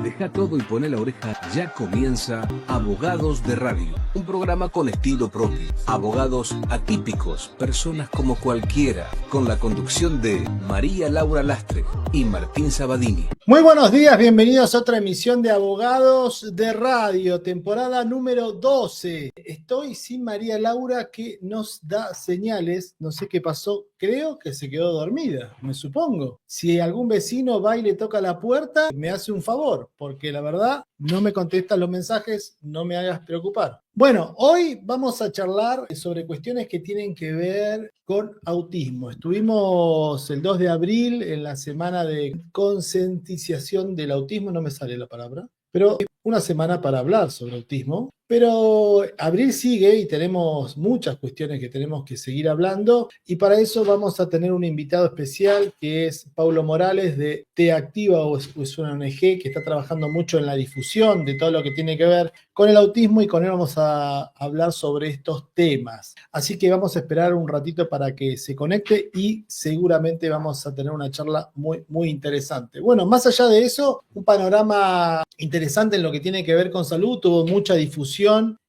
Deja todo y pone la oreja. Ya comienza Abogados de Radio, un programa con estilo propio. Abogados atípicos, personas como cualquiera, con la conducción de María Laura Lastre y Martín Sabadini. Muy buenos días, bienvenidos a otra emisión de Abogados de Radio, temporada número 12. Estoy sin María Laura, que nos da señales, no sé qué pasó, creo que se quedó dormida, me supongo. Si algún vecino va y le toca la puerta, me hace un favor, porque la verdad no me contestan los mensajes, no me hagas preocupar. Bueno, hoy vamos a charlar sobre cuestiones que tienen que ver con autismo. Estuvimos el 2 de abril en la semana de concientización del autismo, no me sale la palabra, pero una semana para hablar sobre autismo. Pero abril sigue y tenemos muchas cuestiones que tenemos que seguir hablando, y para eso vamos a tener un invitado especial que es Paulo Morales de T Activa, o es una ONG que está trabajando mucho en la difusión de todo lo que tiene que ver con el autismo, y con él vamos a hablar sobre estos temas. Así que vamos a esperar un ratito para que se conecte y seguramente vamos a tener una charla muy, muy interesante. Bueno, más allá de eso, un panorama interesante en lo que tiene que ver con salud. Tuvo mucha difusión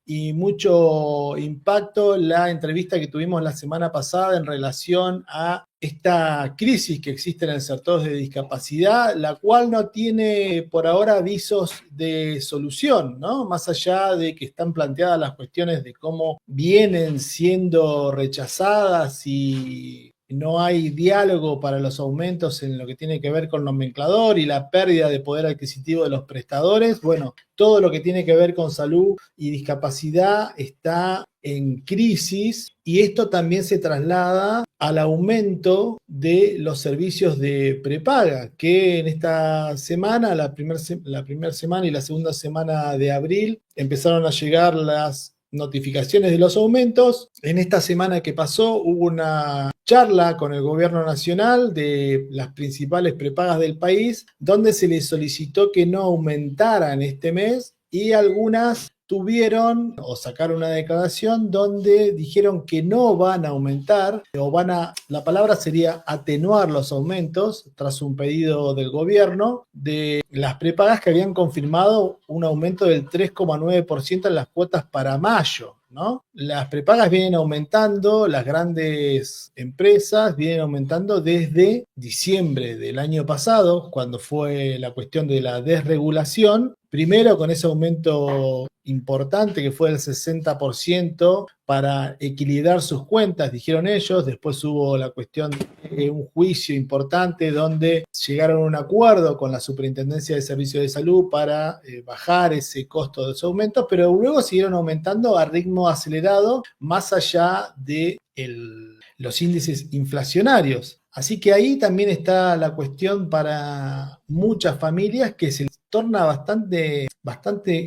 y mucho impacto la entrevista que tuvimos la semana pasada en relación a esta crisis que existe en el sector de discapacidad, la cual no tiene por ahora visos de solución, ¿no? Más allá de que están planteadas las cuestiones de cómo vienen siendo rechazadas y no hay diálogo para los aumentos en lo que tiene que ver con nomenclador y la pérdida de poder adquisitivo de los prestadores. Bueno, todo lo que tiene que ver con salud y discapacidad está en crisis, y esto también se traslada al aumento de los servicios de prepaga, que en esta semana, la primera semana y la segunda semana de abril, empezaron a llegar las notificaciones de los aumentos. En esta semana que pasó hubo una charla con el gobierno nacional de las principales prepagas del país, donde se les solicitó que no aumentaran este mes, y algunas tuvieron o sacaron una declaración donde dijeron que no van a aumentar, o la palabra sería atenuar los aumentos, tras un pedido del gobierno de las prepagas que habían confirmado un aumento del 3,9% en las cuotas para mayo, ¿no? Las prepagas vienen aumentando, las grandes empresas vienen aumentando desde diciembre del año pasado, cuando fue la cuestión de la desregulación. Primero con ese aumento importante que fue del 60% para equilibrar sus cuentas, dijeron ellos. Después hubo la cuestión de un juicio importante donde llegaron a un acuerdo con la Superintendencia de Servicios de Salud para bajar ese costo de esos aumentos, pero luego siguieron aumentando a ritmo acelerado, más allá de los índices inflacionarios. Así que ahí también está la cuestión para muchas familias, que se les torna bastante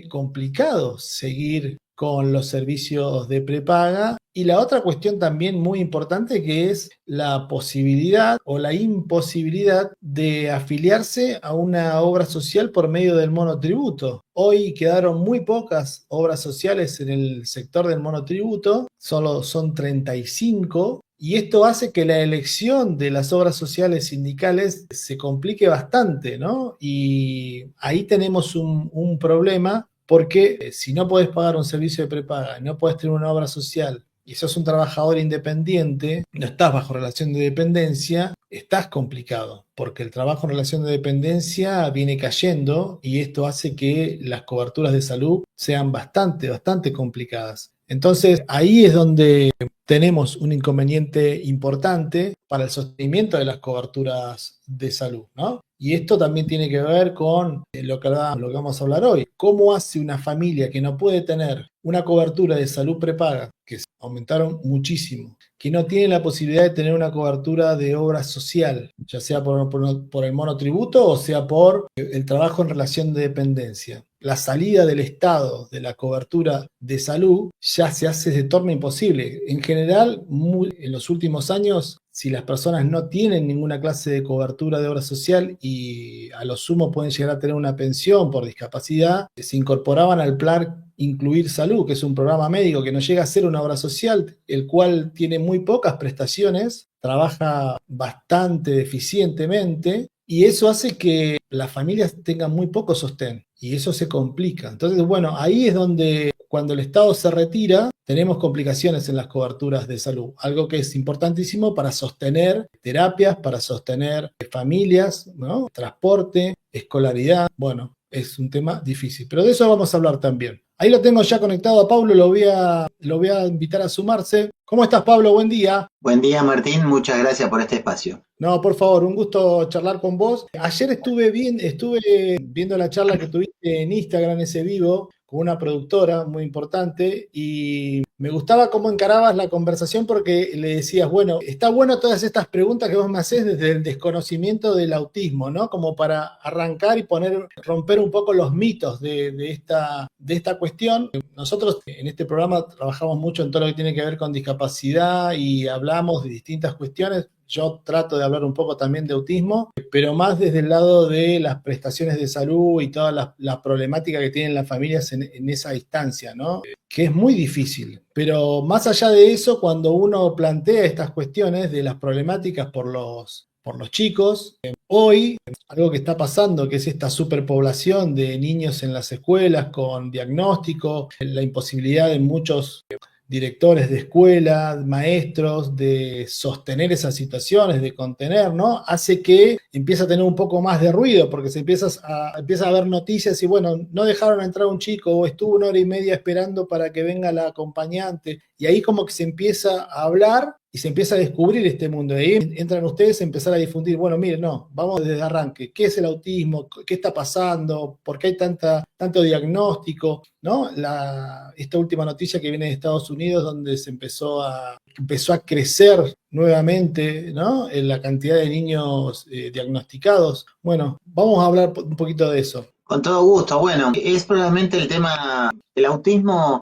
complicado seguir con los servicios de prepaga. Y la otra cuestión también muy importante, que es la posibilidad o la imposibilidad de afiliarse a una obra social por medio del monotributo. Hoy quedaron muy pocas obras sociales en el sector del monotributo, solo son 35, y esto hace que la elección de las obras sociales sindicales se complique bastante, ¿no? Y ahí tenemos un problema, porque si no podés pagar un servicio de prepaga, no podés tener una obra social, y sos un trabajador independiente, no estás bajo relación de dependencia, estás complicado, porque el trabajo en relación de dependencia viene cayendo, y esto hace que las coberturas de salud sean bastante complicadas. Entonces, ahí es donde tenemos un inconveniente importante para el sostenimiento de las coberturas de salud, ¿no? Y esto también tiene que ver con lo que vamos a hablar hoy. ¿Cómo hace una familia que no puede tener una cobertura de salud prepaga, que aumentaron muchísimo, que no tiene la posibilidad de tener una cobertura de obra social, ya sea por el monotributo o sea por el trabajo en relación de dependencia? La salida del Estado de la cobertura de salud ya se hace de torno imposible. En general, en los últimos años, si las personas no tienen ninguna clase de cobertura de obra social y a lo sumo pueden llegar a tener una pensión por discapacidad, se incorporaban al plan Incluir Salud, que es un programa médico que no llega a ser una obra social, el cual tiene muy pocas prestaciones, trabaja bastante deficientemente, Y eso hace que las familias tengan muy poco sostén y eso se complica. Entonces, bueno, ahí es donde cuando el Estado se retira, tenemos complicaciones en las coberturas de salud, algo que es importantísimo para sostener terapias, para sostener familias, ¿no? Transporte, escolaridad, bueno, es un tema difícil, pero de eso vamos a hablar también. Ahí lo tengo ya conectado a Pablo, lo voy a invitar a sumarse. ¿Cómo estás, Pablo? Buen día. Buen día, Martín. Muchas gracias por este espacio. No, por favor, un gusto charlar con vos. Ayer estuve viendo la charla que tuviste en Instagram, ese vivo, con una productora muy importante, y me gustaba cómo encarabas la conversación porque le decías, bueno, está bueno todas estas preguntas que vos me hacés desde el desconocimiento del autismo, ¿no? Como para arrancar y romper un poco los mitos de esta cuestión. Nosotros en este programa trabajamos mucho en todo lo que tiene que ver con discapacidad y hablamos de distintas cuestiones. Yo trato de hablar un poco también de autismo, pero más desde el lado de las prestaciones de salud y toda la problemática que tienen las familias en esa instancia, ¿no? Que es muy difícil. Pero más allá de eso, cuando uno plantea estas cuestiones de las problemáticas por los chicos, hoy algo que está pasando, que es esta superpoblación de niños en las escuelas con diagnóstico, la imposibilidad de muchos directores de escuela, maestros, de sostener esas situaciones, de contener, ¿no? Hace que empiece a tener un poco más de ruido, porque empieza a ver noticias y, bueno, no dejaron entrar a un chico o estuvo 1 hora y media esperando para que venga la acompañante. Y ahí como que se empieza a hablar y se empieza a descubrir este mundo. Ahí entran ustedes a empezar a difundir, bueno, miren, no, vamos desde arranque. ¿Qué es el autismo? ¿Qué está pasando? ¿Por qué hay tanto diagnóstico? ¿No? Esta última noticia que viene de Estados Unidos, donde empezó a crecer nuevamente, ¿no? En la cantidad de niños diagnosticados. Bueno, vamos a hablar un poquito de eso. Con todo gusto. Bueno, es probablemente el tema del autismo.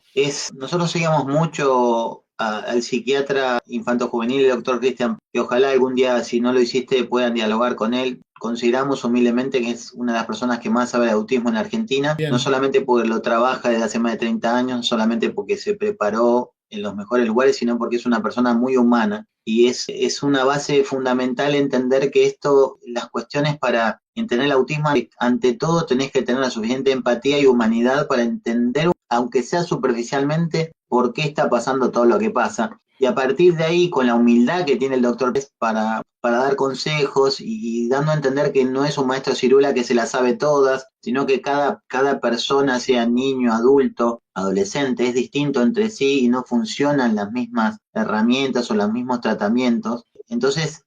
Nosotros seguimos mucho al psiquiatra infanto-juvenil, el doctor Cristian, que ojalá algún día, si no lo hiciste, puedan dialogar con él. Consideramos humildemente que es una de las personas que más sabe de autismo en la Argentina, bien. No solamente porque lo trabaja desde hace más de 30 años, no solamente porque se preparó en los mejores lugares, sino porque es una persona muy humana. Y es una base fundamental entender que las cuestiones para entender el autismo, ante todo tenés que tener la suficiente empatía y humanidad para entender, aunque sea superficialmente, por qué está pasando todo lo que pasa. Y a partir de ahí, con la humildad que tiene el doctor para dar consejos y dando a entender que no es un maestro cirula que se las sabe todas, sino que cada persona, sea niño, adulto, adolescente, es distinto entre sí y no funcionan las mismas herramientas o los mismos tratamientos. Entonces,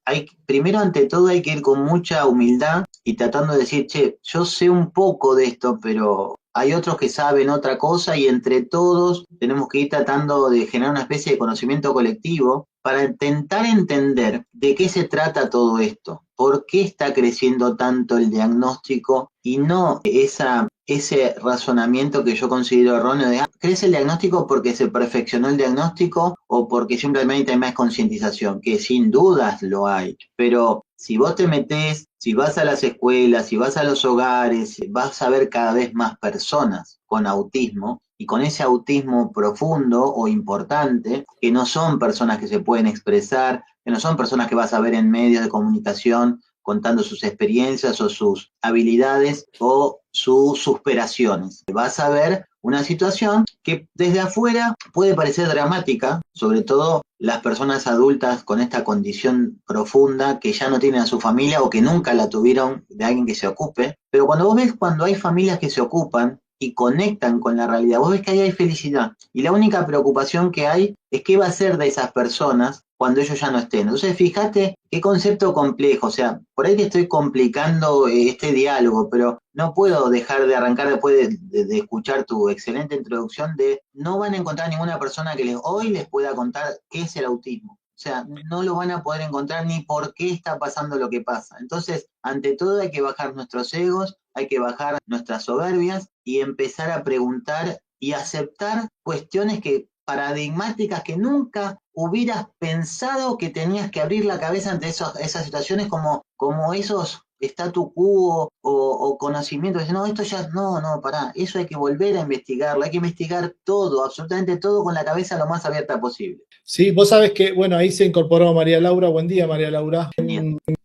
primero ante todo hay que ir con mucha humildad y tratando de decir, che, yo sé un poco de esto, pero hay otros que saben otra cosa y entre todos tenemos que ir tratando de generar una especie de conocimiento colectivo para intentar entender de qué se trata todo esto, por qué está creciendo tanto el diagnóstico y no ese razonamiento que yo considero erróneo de crece el diagnóstico porque se perfeccionó el diagnóstico o porque simplemente hay más concientización, que sin dudas lo hay, pero si vos te metés, si vas a las escuelas, si vas a los hogares, vas a ver cada vez más personas con autismo y con ese autismo profundo o importante, que no son personas que se pueden expresar, que no son personas que vas a ver en medios de comunicación contando sus experiencias o sus habilidades o sus superaciones. Vas a ver una situación que desde afuera puede parecer dramática, sobre todo las personas adultas con esta condición profunda que ya no tienen a su familia o que nunca la tuvieron de alguien que se ocupe, pero cuando vos ves cuando hay familias que se ocupan y conectan con la realidad, vos ves que ahí hay felicidad y la única preocupación que hay es qué va a ser de esas personas cuando ellos ya no estén. Entonces fíjate qué concepto complejo, o sea, por ahí te estoy complicando este diálogo, pero no puedo dejar de arrancar después de escuchar tu excelente introducción de no van a encontrar ninguna persona que hoy les pueda contar qué es el autismo. O sea, no lo van a poder encontrar ni por qué está pasando lo que pasa. Entonces, ante todo hay que bajar nuestros egos, hay que bajar nuestras soberbias y empezar a preguntar y aceptar cuestiones paradigmáticas que nunca hubieras pensado que tenías que abrir la cabeza ante esas situaciones como esos statu quo o conocimientos. No, esto ya, no, pará, eso hay que volver a investigarlo, hay que investigar todo, absolutamente todo con la cabeza lo más abierta posible. Sí, vos sabés que, bueno, ahí se incorporó María Laura. Buen día, María Laura.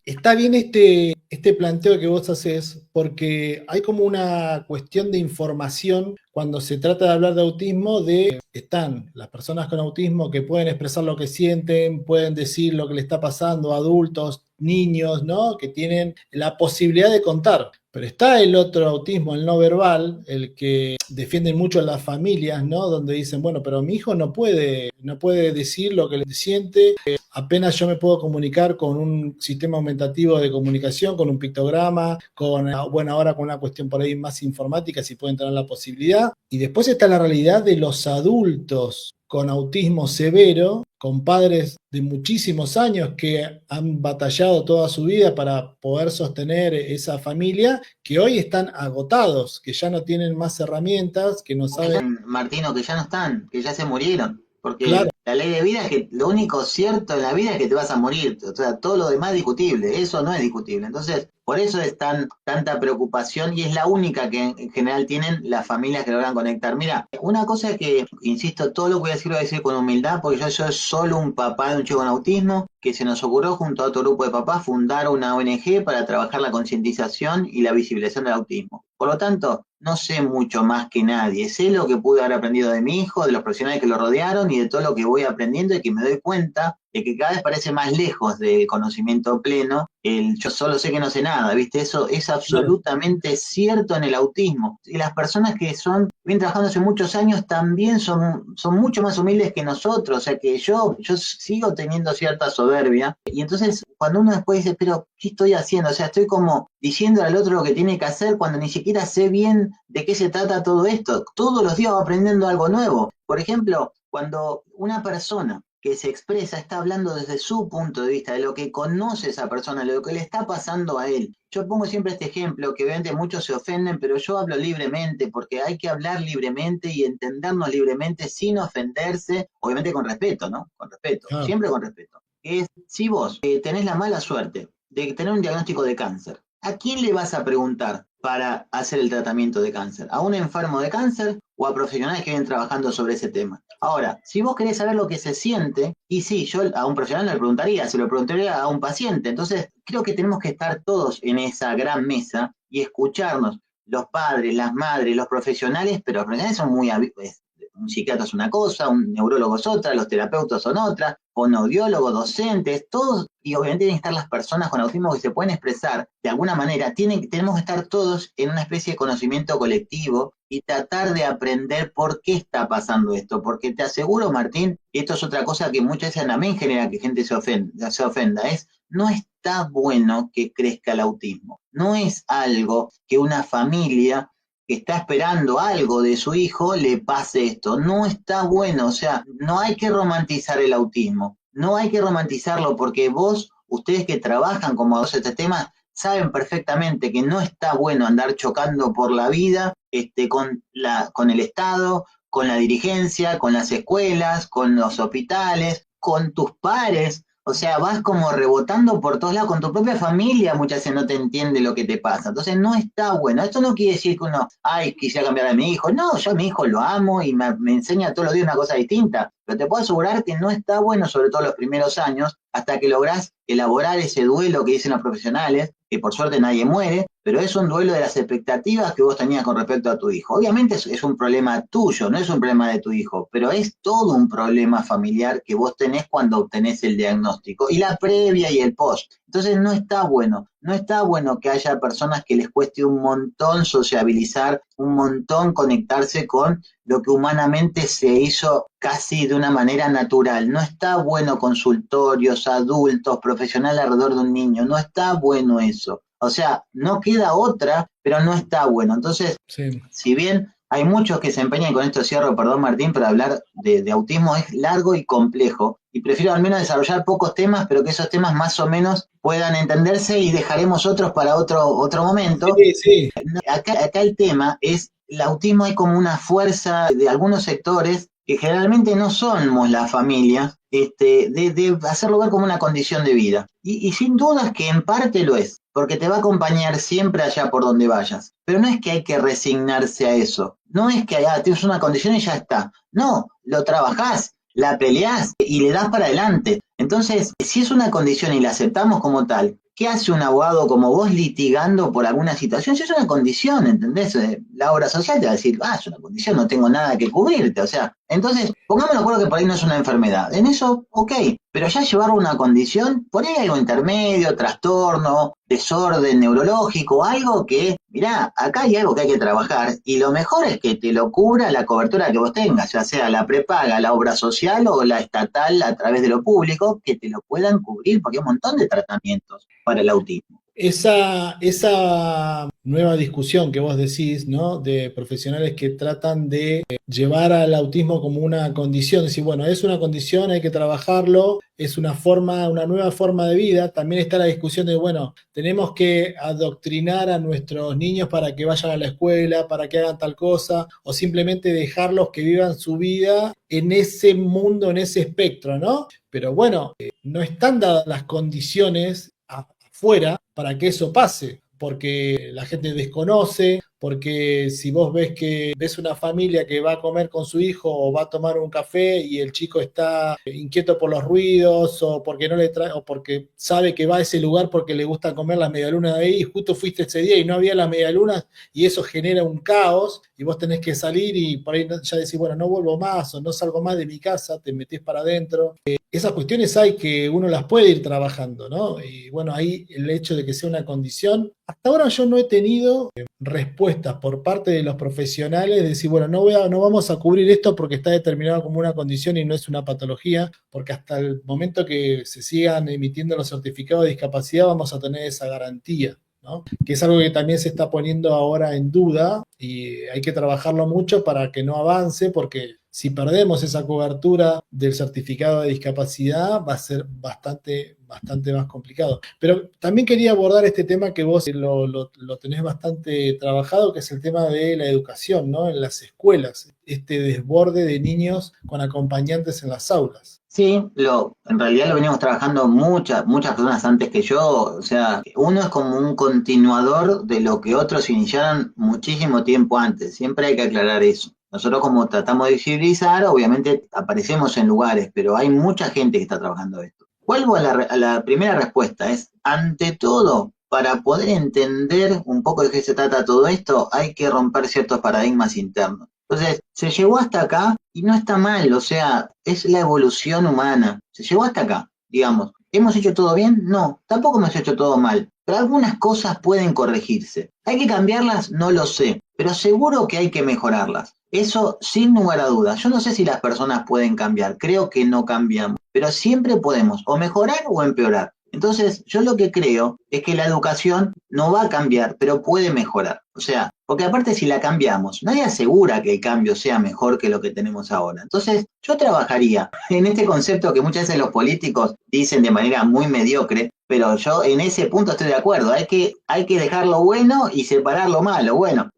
Está bien este planteo que vos haces, porque hay como una cuestión de información cuando se trata de hablar de autismo, están las personas con autismo que pueden expresar lo que sienten, pueden decir lo que le está pasando, adultos, niños, ¿no? Que tienen la posibilidad de contar. Pero está el otro autismo, el no verbal, el que defienden mucho las familias, ¿no? Donde dicen, bueno, pero mi hijo no puede decir lo que le siente, apenas yo me puedo comunicar con un sistema aumentativo de comunicación, con un pictograma, bueno, ahora con una cuestión por ahí más informática, si pueden tener la posibilidad. Y después está la realidad de los adultos con autismo severo, con padres de muchísimos años que han batallado toda su vida para poder sostener esa familia, que hoy están agotados, que ya no tienen más herramientas, que no saben. Martino, que ya no están, que ya se murieron. Porque Claro. la ley de vida es que lo único cierto en la vida es que te vas a morir. O sea, todo lo demás es discutible. Eso no es discutible. Entonces, por eso es tanta preocupación y es la única que en general tienen las familias que logran conectar. Mira, una cosa que, insisto, todo lo que voy a decir con humildad, porque yo soy solo un papá de un chico con autismo, que se nos ocurrió junto a otro grupo de papás fundar una ONG para trabajar la concientización y la visibilización del autismo. Por lo tanto, no sé mucho más que nadie. Sé lo que pude haber aprendido de mi hijo, de los profesionales que lo rodearon y de todo lo que voy aprendiendo y que me doy cuenta de que cada vez parece más lejos del conocimiento pleno. Yo solo sé que no sé nada, ¿viste? Eso es absolutamente cierto en el autismo. Y las personas que vienen trabajando hace muchos años también son mucho más humildes que nosotros. O sea que yo sigo teniendo cierta soberbia. Y entonces, cuando uno después dice, pero, ¿qué estoy haciendo? O sea, estoy como diciendo al otro lo que tiene que hacer cuando ni siquiera sé bien de qué se trata todo esto. Todos los días va aprendiendo algo nuevo. Por ejemplo, cuando una persona que se expresa está hablando desde su punto de vista, de lo que conoce esa persona, de lo que le está pasando a él. Yo pongo siempre este ejemplo, que obviamente muchos se ofenden, pero yo hablo libremente, porque hay que hablar libremente y entendernos libremente sin ofenderse, obviamente con respeto, ¿no? Con respeto, siempre con respeto. Si vos tenés la mala suerte de tener un diagnóstico de cáncer, ¿a quién le vas a preguntar para hacer el tratamiento de cáncer? ¿A un enfermo de cáncer o a profesionales que vienen trabajando sobre ese tema? Ahora, si vos querés saber lo que se siente, y sí, yo a un profesional no le preguntaría, se lo preguntaría a un paciente. Entonces, creo que tenemos que estar todos en esa gran mesa y escucharnos, los padres, las madres, los profesionales, pero los profesionales son muy un psiquiatra es una cosa, un neurólogo es otra, los terapeutas son otra, fonoaudiólogos, docentes, todos, y obviamente tienen que estar las personas con autismo que se pueden expresar de alguna manera. Tenemos que estar todos en una especie de conocimiento colectivo y tratar de aprender por qué está pasando esto, porque te aseguro, Martín, y esto es otra cosa que muchas veces también genera que gente se ofenda, no está bueno que crezca el autismo, no es algo que una familia que está esperando algo de su hijo le pase esto. No está bueno, o sea, no hay que romantizar el autismo, no hay que romantizarlo porque ustedes que trabajan como dos este tema, saben perfectamente que no está bueno andar chocando por la vida con el Estado, con la dirigencia, con las escuelas, con los hospitales, con tus pares. O sea, vas como rebotando por todos lados, con tu propia familia muchas veces no te entiende lo que te pasa. Entonces no está bueno. Esto no quiere decir que uno, quisiera cambiar a mi hijo. No, yo a mi hijo lo amo y me enseña todos los días una cosa distinta. Pero te puedo asegurar que no está bueno, sobre todo los primeros años, hasta que lográs elaborar ese duelo que dicen los profesionales, que por suerte nadie muere, pero es un duelo de las expectativas que vos tenías con respecto a tu hijo. Obviamente es un problema tuyo, no es un problema de tu hijo, pero es todo un problema familiar que vos tenés cuando obtenés el diagnóstico, y la previa y el post. Entonces no está bueno que haya personas que les cueste un montón sociabilizar, un montón conectarse con lo que humanamente se hizo casi de una manera natural. No está bueno consultorios, adultos, profesionales alrededor de un niño, no está bueno eso. O sea, no queda otra, pero no está bueno. Entonces, sí. Si bien hay muchos que se empeñan, con esto cierro, perdón Martín, pero hablar de autismo es largo y complejo. Y prefiero al menos desarrollar pocos temas, pero que esos temas más o menos puedan entenderse y dejaremos otros para otro momento. Sí. Acá el tema es, el autismo hay como una fuerza de algunos sectores que generalmente no somos la familia, de hacerlo ver como una condición de vida. Y sin dudas que en parte lo es, porque te va a acompañar siempre allá por donde vayas. Pero no es que hay que resignarse a eso. No es que tienes una condición y ya está. No, lo trabajás, la peleás y le das para adelante. Entonces, si es una condición y la aceptamos como tal, ¿qué hace un abogado como vos litigando por alguna situación? Si es una condición, ¿entendés? La obra social te va a decir, es una condición, no tengo nada que cubrirte. O sea, entonces, pongámonos de acuerdo que por ahí no es una enfermedad. En eso, ok, pero ya llevarlo a una condición, por ahí hay algo intermedio, trastorno, desorden neurológico, algo que, mirá, acá hay algo que hay que trabajar y lo mejor es que te lo cubra la cobertura que vos tengas, ya sea la prepaga, la obra social o la estatal a través de lo público, que te lo puedan cubrir porque hay un montón de tratamientos para el autismo. Esa nueva discusión que vos decís, ¿no? De profesionales que tratan de llevar al autismo como una condición, decir, bueno, es una condición, hay que trabajarlo, es una nueva forma de vida. También está la discusión de, bueno, tenemos que adoctrinar a nuestros niños para que vayan a la escuela, para que hagan tal cosa, o simplemente dejarlos que vivan su vida en ese mundo, en ese espectro, ¿no? Pero bueno, no están dadas las condiciones afuera para que eso pase, porque la gente desconoce, porque si vos ves una familia que va a comer con su hijo o va a tomar un café y el chico está inquieto por los ruidos o porque no le trae, o porque sabe que va a ese lugar porque le gusta comer las medialunas de ahí y justo fuiste ese día y no había las medialunas y eso genera un caos y vos tenés que salir y por ahí ya decís, bueno, no vuelvo más o no salgo más de mi casa, te metés para adentro. Esas cuestiones hay que uno las puede ir trabajando, ¿no? Y bueno, ahí el hecho de que sea una condición, hasta ahora yo no he tenido respuestas por parte de los profesionales de decir, bueno, no vamos a cubrir esto porque está determinado como una condición y no es una patología, porque hasta el momento que se sigan emitiendo los certificados de discapacidad vamos a tener esa garantía, ¿no? Que es algo que también se está poniendo ahora en duda y hay que trabajarlo mucho para que no avance, porque si perdemos esa cobertura del certificado de discapacidad va a ser bastante más complicado. Pero también quería abordar este tema que vos lo tenés bastante trabajado, que es el tema de la educación, ¿no? En las escuelas, este desborde de niños con acompañantes en las aulas. Sí, en realidad lo venimos trabajando muchas personas antes que yo, o sea, uno es como un continuador de lo que otros iniciaron muchísimo tiempo antes, siempre hay que aclarar eso. Nosotros como tratamos de visibilizar, obviamente aparecemos en lugares, pero hay mucha gente que está trabajando esto. Vuelvo a la primera respuesta, es ante todo, para poder entender un poco de qué se trata todo esto, hay que romper ciertos paradigmas internos. Entonces, se llegó hasta acá y no está mal, o sea, es la evolución humana. Se llegó hasta acá, digamos. ¿Hemos hecho todo bien? No, tampoco hemos hecho todo mal, pero algunas cosas pueden corregirse. ¿Hay que cambiarlas? No lo sé, pero seguro que hay que mejorarlas. Eso sin lugar a dudas. Yo no sé si las personas pueden cambiar, creo que no cambiamos, pero siempre podemos o mejorar o empeorar. Entonces, yo lo que creo es que la educación no va a cambiar, pero puede mejorar. O sea, porque aparte si la cambiamos, nadie asegura que el cambio sea mejor que lo que tenemos ahora. Entonces, yo trabajaría en este concepto que muchas veces los políticos dicen de manera muy mediocre, pero yo en ese punto estoy de acuerdo. Hay que dejar lo bueno y separar lo malo. Bueno,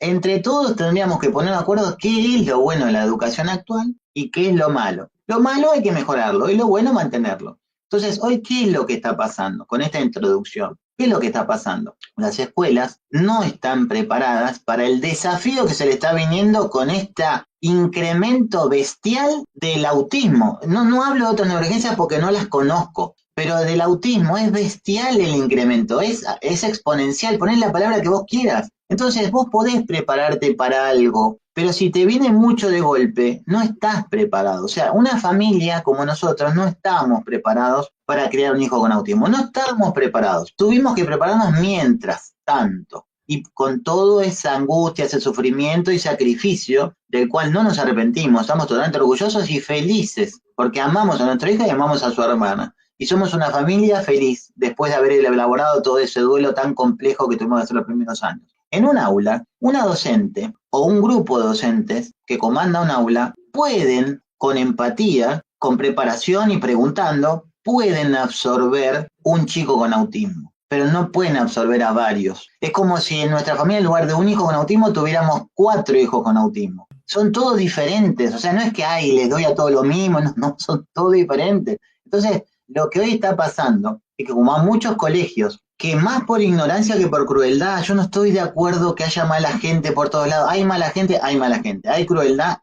entre todos tendríamos que poner de acuerdo qué es lo bueno de la educación actual y qué es lo malo. Lo malo hay que mejorarlo y lo bueno mantenerlo. Entonces, hoy, ¿qué es lo que está pasando con esta introducción? ¿Qué es lo que está pasando? Las escuelas no están preparadas para el desafío que se le está viniendo con este incremento bestial del autismo. No hablo de otras neurociencias porque no las conozco, pero del autismo es bestial el incremento, es exponencial, ponés la palabra que vos quieras. Entonces, vos podés prepararte para algo, pero si te viene mucho de golpe, no estás preparado. O sea, una familia como nosotros no estábamos preparados para criar un hijo con autismo. No estábamos preparados. Tuvimos que prepararnos mientras tanto. Y con toda esa angustia, ese sufrimiento y sacrificio, del cual no nos arrepentimos, estamos totalmente orgullosos y felices, porque amamos a nuestra hija y amamos a su hermana. Y somos una familia feliz después de haber elaborado todo ese duelo tan complejo que tuvimos que hacer los primeros años. En un aula, una docente o un grupo de docentes que comanda un aula pueden, con empatía, con preparación y preguntando, pueden absorber un chico con autismo, pero no pueden absorber a varios. Es como si en nuestra familia, en lugar de un hijo con autismo, tuviéramos 4 hijos con autismo. Son todos diferentes, o sea, no es que les doy a todos lo mismo, no, son todos diferentes. Entonces, lo que hoy está pasando es que como a muchos colegios, que más por ignorancia que por crueldad, yo no estoy de acuerdo que haya mala gente por todos lados. Hay mala gente, hay crueldad,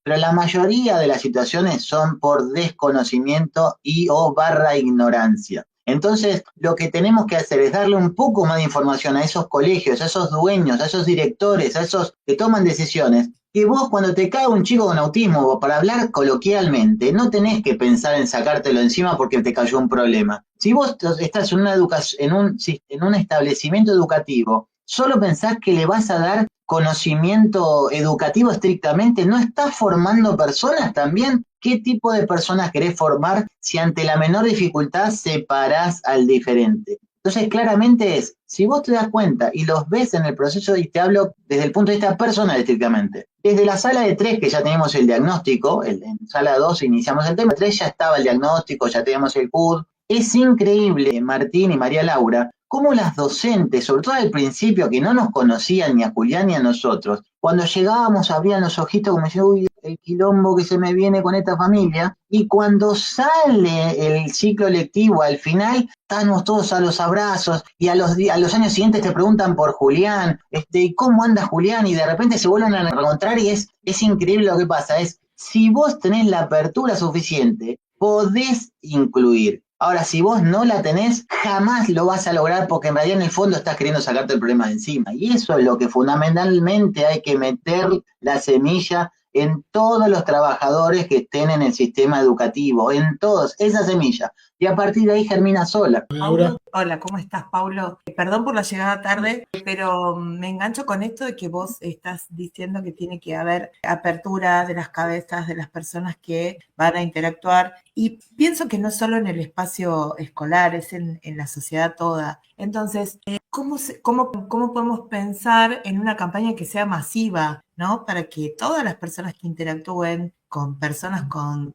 pero la mayoría de las situaciones son por desconocimiento y o / ignorancia. Entonces, lo que tenemos que hacer es darle un poco más de información a esos colegios, a esos dueños, a esos directores, a esos que toman decisiones, que vos cuando te cae un chico con autismo, para hablar coloquialmente, no tenés que pensar en sacártelo encima porque te cayó un problema. Si vos estás en un establecimiento educativo, solo pensás que le vas a dar conocimiento educativo estrictamente, ¿no estás formando personas también? ¿Qué tipo de personas querés formar si ante la menor dificultad separás al diferente? Entonces, claramente si vos te das cuenta y los ves en el proceso, y te hablo desde el punto de vista personal estrictamente, desde la sala de 3 que ya teníamos el diagnóstico, en sala 2 iniciamos el tema, 3 ya estaba el diagnóstico, ya teníamos el CUD. Es increíble, Martín y María Laura, cómo las docentes, sobre todo al principio, que no nos conocían ni a Julián ni a nosotros, cuando llegábamos abrían los ojitos como decían, uy, el quilombo que se me viene con esta familia, y cuando sale el ciclo lectivo al final, estamos todos a los abrazos, y a los años siguientes te preguntan por Julián, ¿y cómo anda Julián? Y de repente se vuelven a encontrar y es increíble lo que pasa, si vos tenés la apertura suficiente, podés incluir. Ahora, si vos no la tenés, jamás lo vas a lograr porque en realidad en el fondo estás queriendo sacarte el problema de encima. Y eso es lo que fundamentalmente hay que meter la semilla en todos los trabajadores que estén en el sistema educativo, en todos, esa semilla. Y a partir de ahí germina sola. Laura. Hola, ¿cómo estás, Paulo? Perdón por la llegada tarde, pero me engancho con esto de que vos estás diciendo que tiene que haber apertura de las cabezas de las personas que van a interactuar. Y pienso que no solo en el espacio escolar, es en la sociedad toda. Entonces, ¿cómo podemos pensar en una campaña que sea masiva, ¿no? Para que todas las personas que interactúen con personas con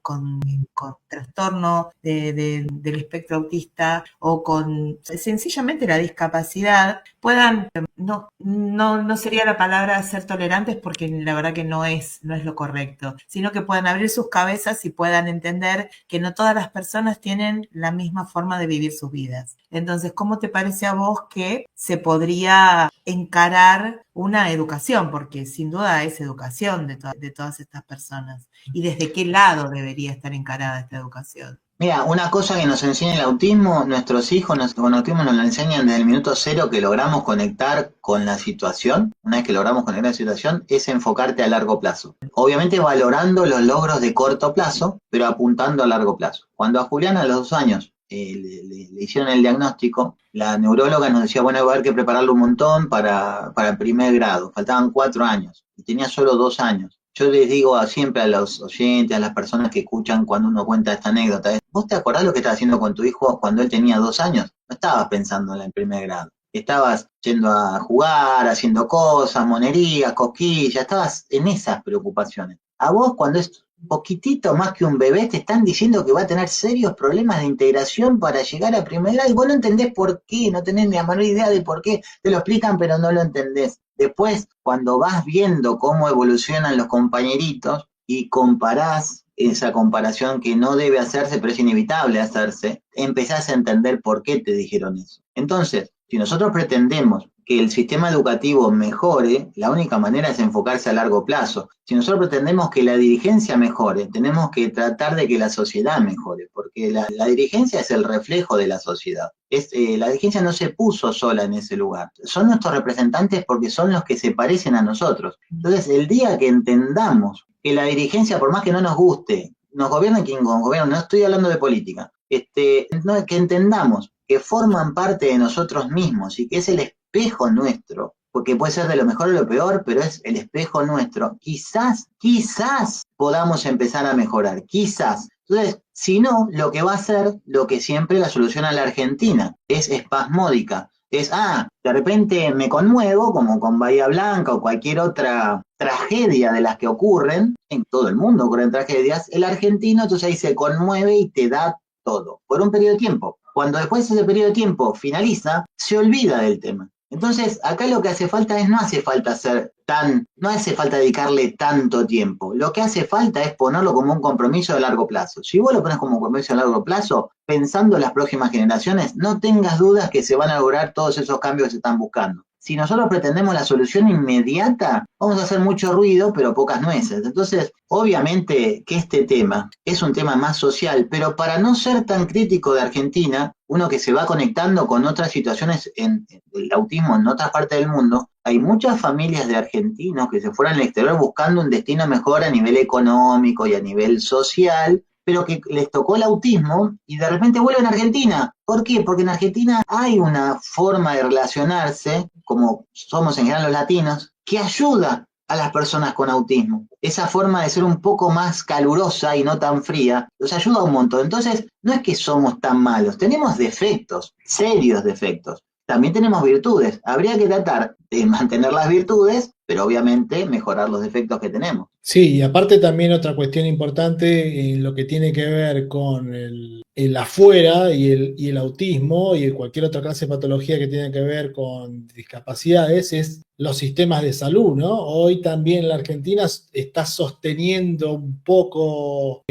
trastorno del espectro autista o con sencillamente la discapacidad puedan, no sería la palabra ser tolerantes porque la verdad que no es lo correcto, sino que puedan abrir sus cabezas y puedan entender que no todas las personas tienen la misma forma de vivir sus vidas. Entonces, ¿cómo te parece a vos que se podría encarar una educación? Porque sin duda es educación de todas estas personas. ¿Y desde qué lado debería estar encarada esta educación? Mira, una cosa que nos enseña el autismo, nuestros hijos con autismo nos lo enseñan desde el minuto cero que logramos conectar con la situación. Una vez que logramos conectar con la situación, es enfocarte a largo plazo. Obviamente valorando los logros de corto plazo, pero apuntando a largo plazo. Cuando a Julián a los 2 años le hicieron el diagnóstico, la neuróloga nos decía, bueno, va a haber que prepararlo un montón para el primer grado. Faltaban 4 años y tenía solo 2 años. Yo les digo siempre a los oyentes, a las personas que escuchan cuando uno cuenta esta anécdota, ¿vos te acordás lo que estabas haciendo con tu hijo cuando él tenía 2 años? No estabas pensando en primer grado. Estabas yendo a jugar, haciendo cosas, monerías, cosquillas, estabas en esas preocupaciones. A vos cuando es poquitito más que un bebé te están diciendo que va a tener serios problemas de integración para llegar a primer grado y vos no entendés por qué, no tenés ni la menor idea de por qué, te lo explican pero no lo entendés. Después, cuando vas viendo cómo evolucionan los compañeritos y comparás esa comparación que no debe hacerse, pero es inevitable hacerse, empezás a entender por qué te dijeron eso. Entonces, si nosotros pretendemos que el sistema educativo mejore, la única manera es enfocarse a largo plazo. Si nosotros pretendemos que la dirigencia mejore, tenemos que tratar de que la sociedad mejore, porque la dirigencia es el reflejo de la sociedad. La dirigencia no se puso sola en ese lugar. Son nuestros representantes porque son los que se parecen a nosotros. Entonces, el día que entendamos que la dirigencia, por más que no nos guste, nos gobierna quien nos gobierna, no estoy hablando de política, que entendamos que forman parte de nosotros mismos y que es el espejo nuestro, porque puede ser de lo mejor o lo peor, pero es el espejo nuestro. Quizás podamos empezar a mejorar, quizás. Entonces, si no, lo que va a ser lo que siempre la solución a la Argentina, es espasmódica. De repente me conmuevo, como con Bahía Blanca o cualquier otra tragedia de las que ocurren, en todo el mundo ocurren tragedias, el argentino entonces ahí se conmueve y te da todo, por un periodo de tiempo. Cuando después ese periodo de tiempo finaliza, se olvida del tema. Entonces, acá lo que hace falta no hace falta dedicarle tanto tiempo. Lo que hace falta es ponerlo como un compromiso de largo plazo. Si vos lo pones como un compromiso de largo plazo, pensando en las próximas generaciones, no tengas dudas que se van a lograr todos esos cambios que se están buscando. si nosotros pretendemos la solución inmediata, vamos a hacer mucho ruido, pero pocas nueces. Entonces, obviamente que este tema es un tema más social, pero para no ser tan crítico de Argentina, uno que se va conectando con otras situaciones del autismo en otras partes del mundo, hay muchas familias de argentinos que se fueron al exterior buscando un destino mejor a nivel económico y a nivel social, pero que les tocó el autismo y de repente vuelven a Argentina. ¿Por qué? Porque en Argentina hay una forma de relacionarse, como somos en general los latinos, que ayuda a las personas con autismo. Esa forma de ser un poco más calurosa y no tan fría, los ayuda un montón. Entonces, no es que somos tan malos, tenemos defectos, serios defectos. También tenemos virtudes. Habría que tratar de mantener las virtudes, pero obviamente mejorar los defectos que tenemos. Sí, y aparte también otra cuestión importante en lo que tiene que ver con el afuera y el autismo y cualquier otra clase de patología que tenga que ver con discapacidades es los sistemas de salud, ¿no? Hoy también la Argentina está sosteniendo un poco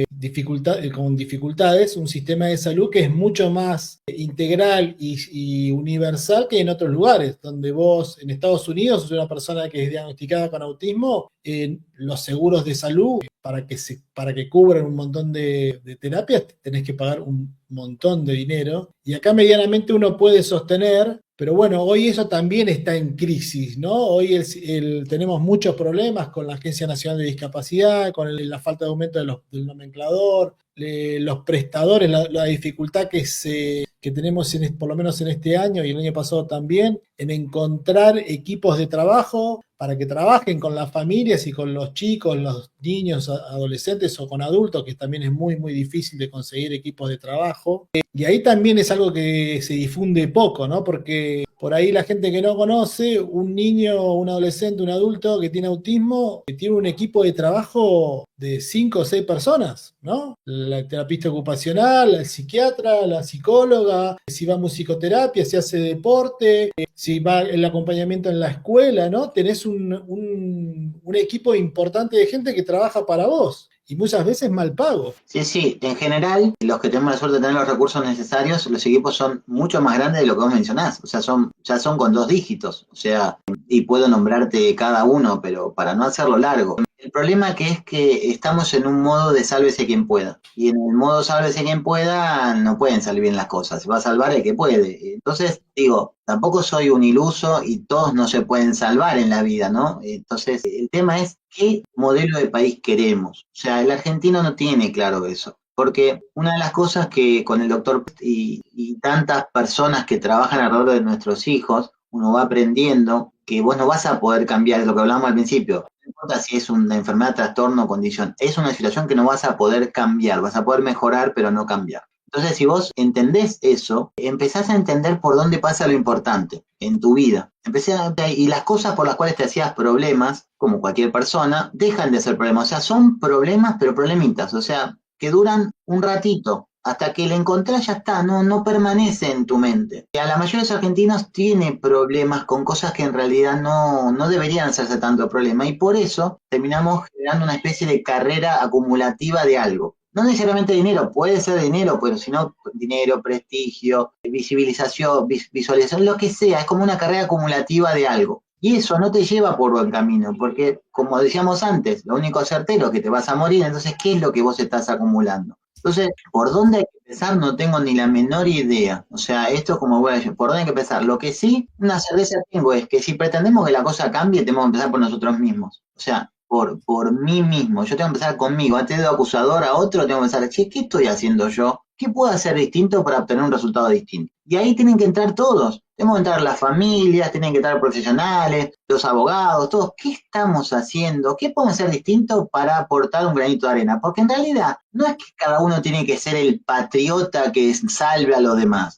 con dificultades un sistema de salud que es mucho más integral y universal que en otros lugares, donde vos en Estados Unidos sos una persona que es diagnosticada con autismo, los seguros de salud para que cubran un montón de terapias tenés que pagar un montón de dinero, y acá medianamente uno puede sostener, pero bueno, hoy eso también está en crisis, ¿no? Hoy tenemos muchos problemas con la Agencia Nacional de Discapacidad, con la falta de aumento del nomenclador, los prestadores, la dificultad que tenemos por lo menos en este año y el año pasado también, en encontrar equipos de trabajo para que trabajen con las familias y con los chicos, los niños, adolescentes o con adultos, que también es muy, muy difícil de conseguir equipos de trabajo. Y ahí también es algo que se difunde poco, ¿no? Porque por ahí la gente que no conoce, un niño, un adolescente, un adulto que tiene autismo, que tiene un equipo de trabajo de 5 o 6 personas, ¿no? La terapista ocupacional, el psiquiatra, la psicóloga, si va a musicoterapia, si hace deporte, si va el acompañamiento en la escuela, ¿no? Tenés un equipo importante de gente que trabaja para vos. Y muchas veces mal pago. Sí, en general, los que tenemos la suerte de tener los recursos necesarios, los equipos son mucho más grandes de lo que vos mencionás, o sea, ya son con 2 dígitos, o sea, y puedo nombrarte cada uno, pero para no hacerlo largo. El problema que es que estamos en un modo de sálvese quien pueda, y en el modo sálvese quien pueda no pueden salir bien las cosas, se va a salvar el que puede. Entonces, digo, tampoco soy un iluso y todos no se pueden salvar en la vida, ¿no? Entonces, el tema es qué modelo de país queremos. O sea, el argentino no tiene claro eso. Porque una de las cosas que con el doctor y tantas personas que trabajan alrededor de nuestros hijos, uno va aprendiendo que vos no vas a poder cambiar, es lo que hablábamos al principio. No importa si es una enfermedad, trastorno o condición, es una situación que no vas a poder cambiar, vas a poder mejorar pero no cambiar. Entonces, si vos entendés eso, empezás a entender por dónde pasa lo importante en tu vida. Y las cosas por las cuales te hacías problemas, como cualquier persona, dejan de ser problemas. O sea, son problemas, pero problemitas. O sea, que duran un ratito. Hasta que le encontrás ya está, no permanece en tu mente. A la mayoría de los argentinos tiene problemas con cosas que en realidad no deberían hacerse tanto problema. Y por eso terminamos generando una especie de carrera acumulativa de algo. No necesariamente dinero, puede ser dinero, pero si no, dinero, prestigio, visibilización, visualización, lo que sea, es como una carrera acumulativa de algo. Y eso no te lleva por buen camino, porque como decíamos antes, lo único certero es que te vas a morir, entonces, ¿qué es lo que vos estás acumulando? Entonces, ¿por dónde hay que empezar? No tengo ni la menor idea. O sea, esto es como voy a decir, ¿por dónde hay que empezar? Lo que sí, una certeza tengo es que si pretendemos que la cosa cambie, tenemos que empezar por nosotros mismos. O sea, por mí mismo. Yo tengo que empezar conmigo. Antes de acusador a otro, tengo que pensar, che, ¿qué estoy haciendo yo? ¿Qué puedo hacer distinto para obtener un resultado distinto? Y ahí tienen que entrar todos. Tenemos que entrar las familias, tienen que entrar profesionales, los abogados, todos. ¿Qué estamos haciendo? ¿Qué podemos hacer distinto para aportar un granito de arena? Porque en realidad no es que cada uno tiene que ser el patriota que salve a los demás.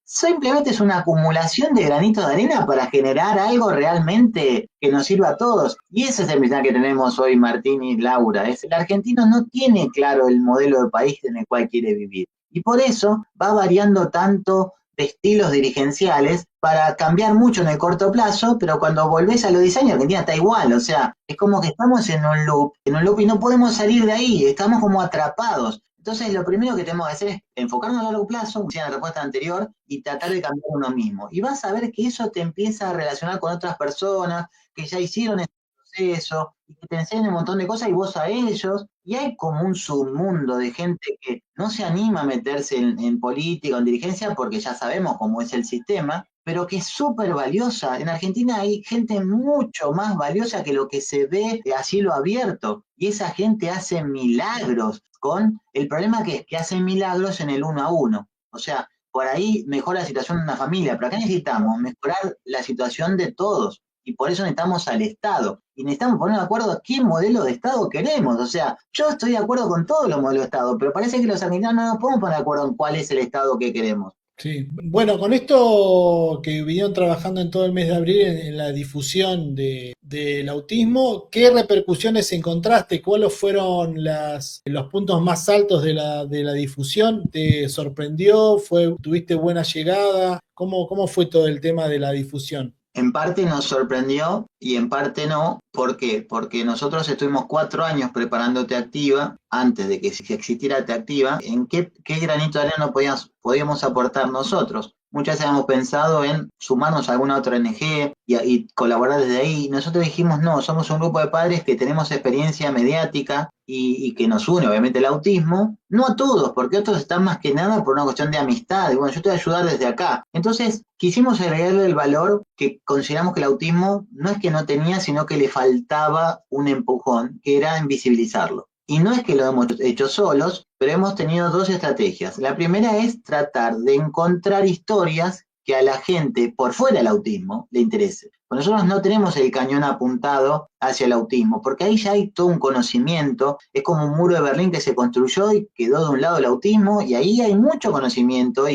Simplemente es una acumulación de granitos de arena para generar algo realmente que nos sirva a todos. Y ese es el mensaje que tenemos hoy, Martín y Laura. El argentino no tiene claro el modelo de país en el cual quiere vivir. Y por eso va variando tanto de estilos dirigenciales para cambiar mucho en el corto plazo, pero cuando volvés a los 10 años, Argentina está igual. O sea, es como que estamos en un loop y no podemos salir de ahí, estamos como atrapados. Entonces, lo primero que tenemos que hacer es enfocarnos a largo plazo, como decía en la respuesta anterior, y tratar de cambiar uno mismo. Y vas a ver que eso te empieza a relacionar con otras personas que ya hicieron ese proceso, y que te enseñan un montón de cosas y vos a ellos. Y hay como un submundo de gente que no se anima a meterse en política o en dirigencia porque ya sabemos cómo es el sistema, pero que es súper valiosa. En Argentina hay gente mucho más valiosa que lo que se ve a cielo abierto. Y esa gente hace milagros con el problema que es que hacen milagros en el 1 a 1. O sea, por ahí mejora la situación de una familia, pero acá necesitamos mejorar la situación de todos. Y por eso necesitamos al Estado. Y necesitamos poner de acuerdo a qué modelo de Estado queremos. O sea, yo estoy de acuerdo con todos los modelos de Estado, pero parece que los argentinos no nos podemos poner de acuerdo en cuál es el Estado que queremos. Sí, bueno, con esto que vinieron trabajando en todo el mes de abril en la difusión del autismo, ¿qué repercusiones encontraste? ¿Cuáles fueron los puntos más altos de la difusión? ¿Te sorprendió? ¿Tuviste buena llegada? ¿Cómo fue todo el tema de la difusión? En parte nos sorprendió y en parte no. ¿Por qué? Porque nosotros estuvimos 4 años preparando Te Activa, antes de que existiera Te Activa. ¿En qué granito de arena podíamos aportar nosotros? Muchas veces hemos pensado en sumarnos a alguna otra ONG y colaborar desde ahí. Nosotros dijimos, no, somos un grupo de padres que tenemos experiencia mediática y que nos une, obviamente, el autismo. No a todos, porque otros están más que nada por una cuestión de amistad. Y bueno, yo te voy a ayudar desde acá. Entonces, quisimos agregarle el valor que consideramos que el autismo no es que no tenía, sino que le faltaba un empujón, que era invisibilizarlo. Y no es que lo hemos hecho solos, pero hemos tenido 2 estrategias. La primera es tratar de encontrar historias que a la gente por fuera del autismo le interese. Pues nosotros no tenemos el cañón apuntado hacia el autismo, porque ahí ya hay todo un conocimiento, es como un muro de Berlín que se construyó y quedó de un lado el autismo, y ahí hay mucho conocimiento,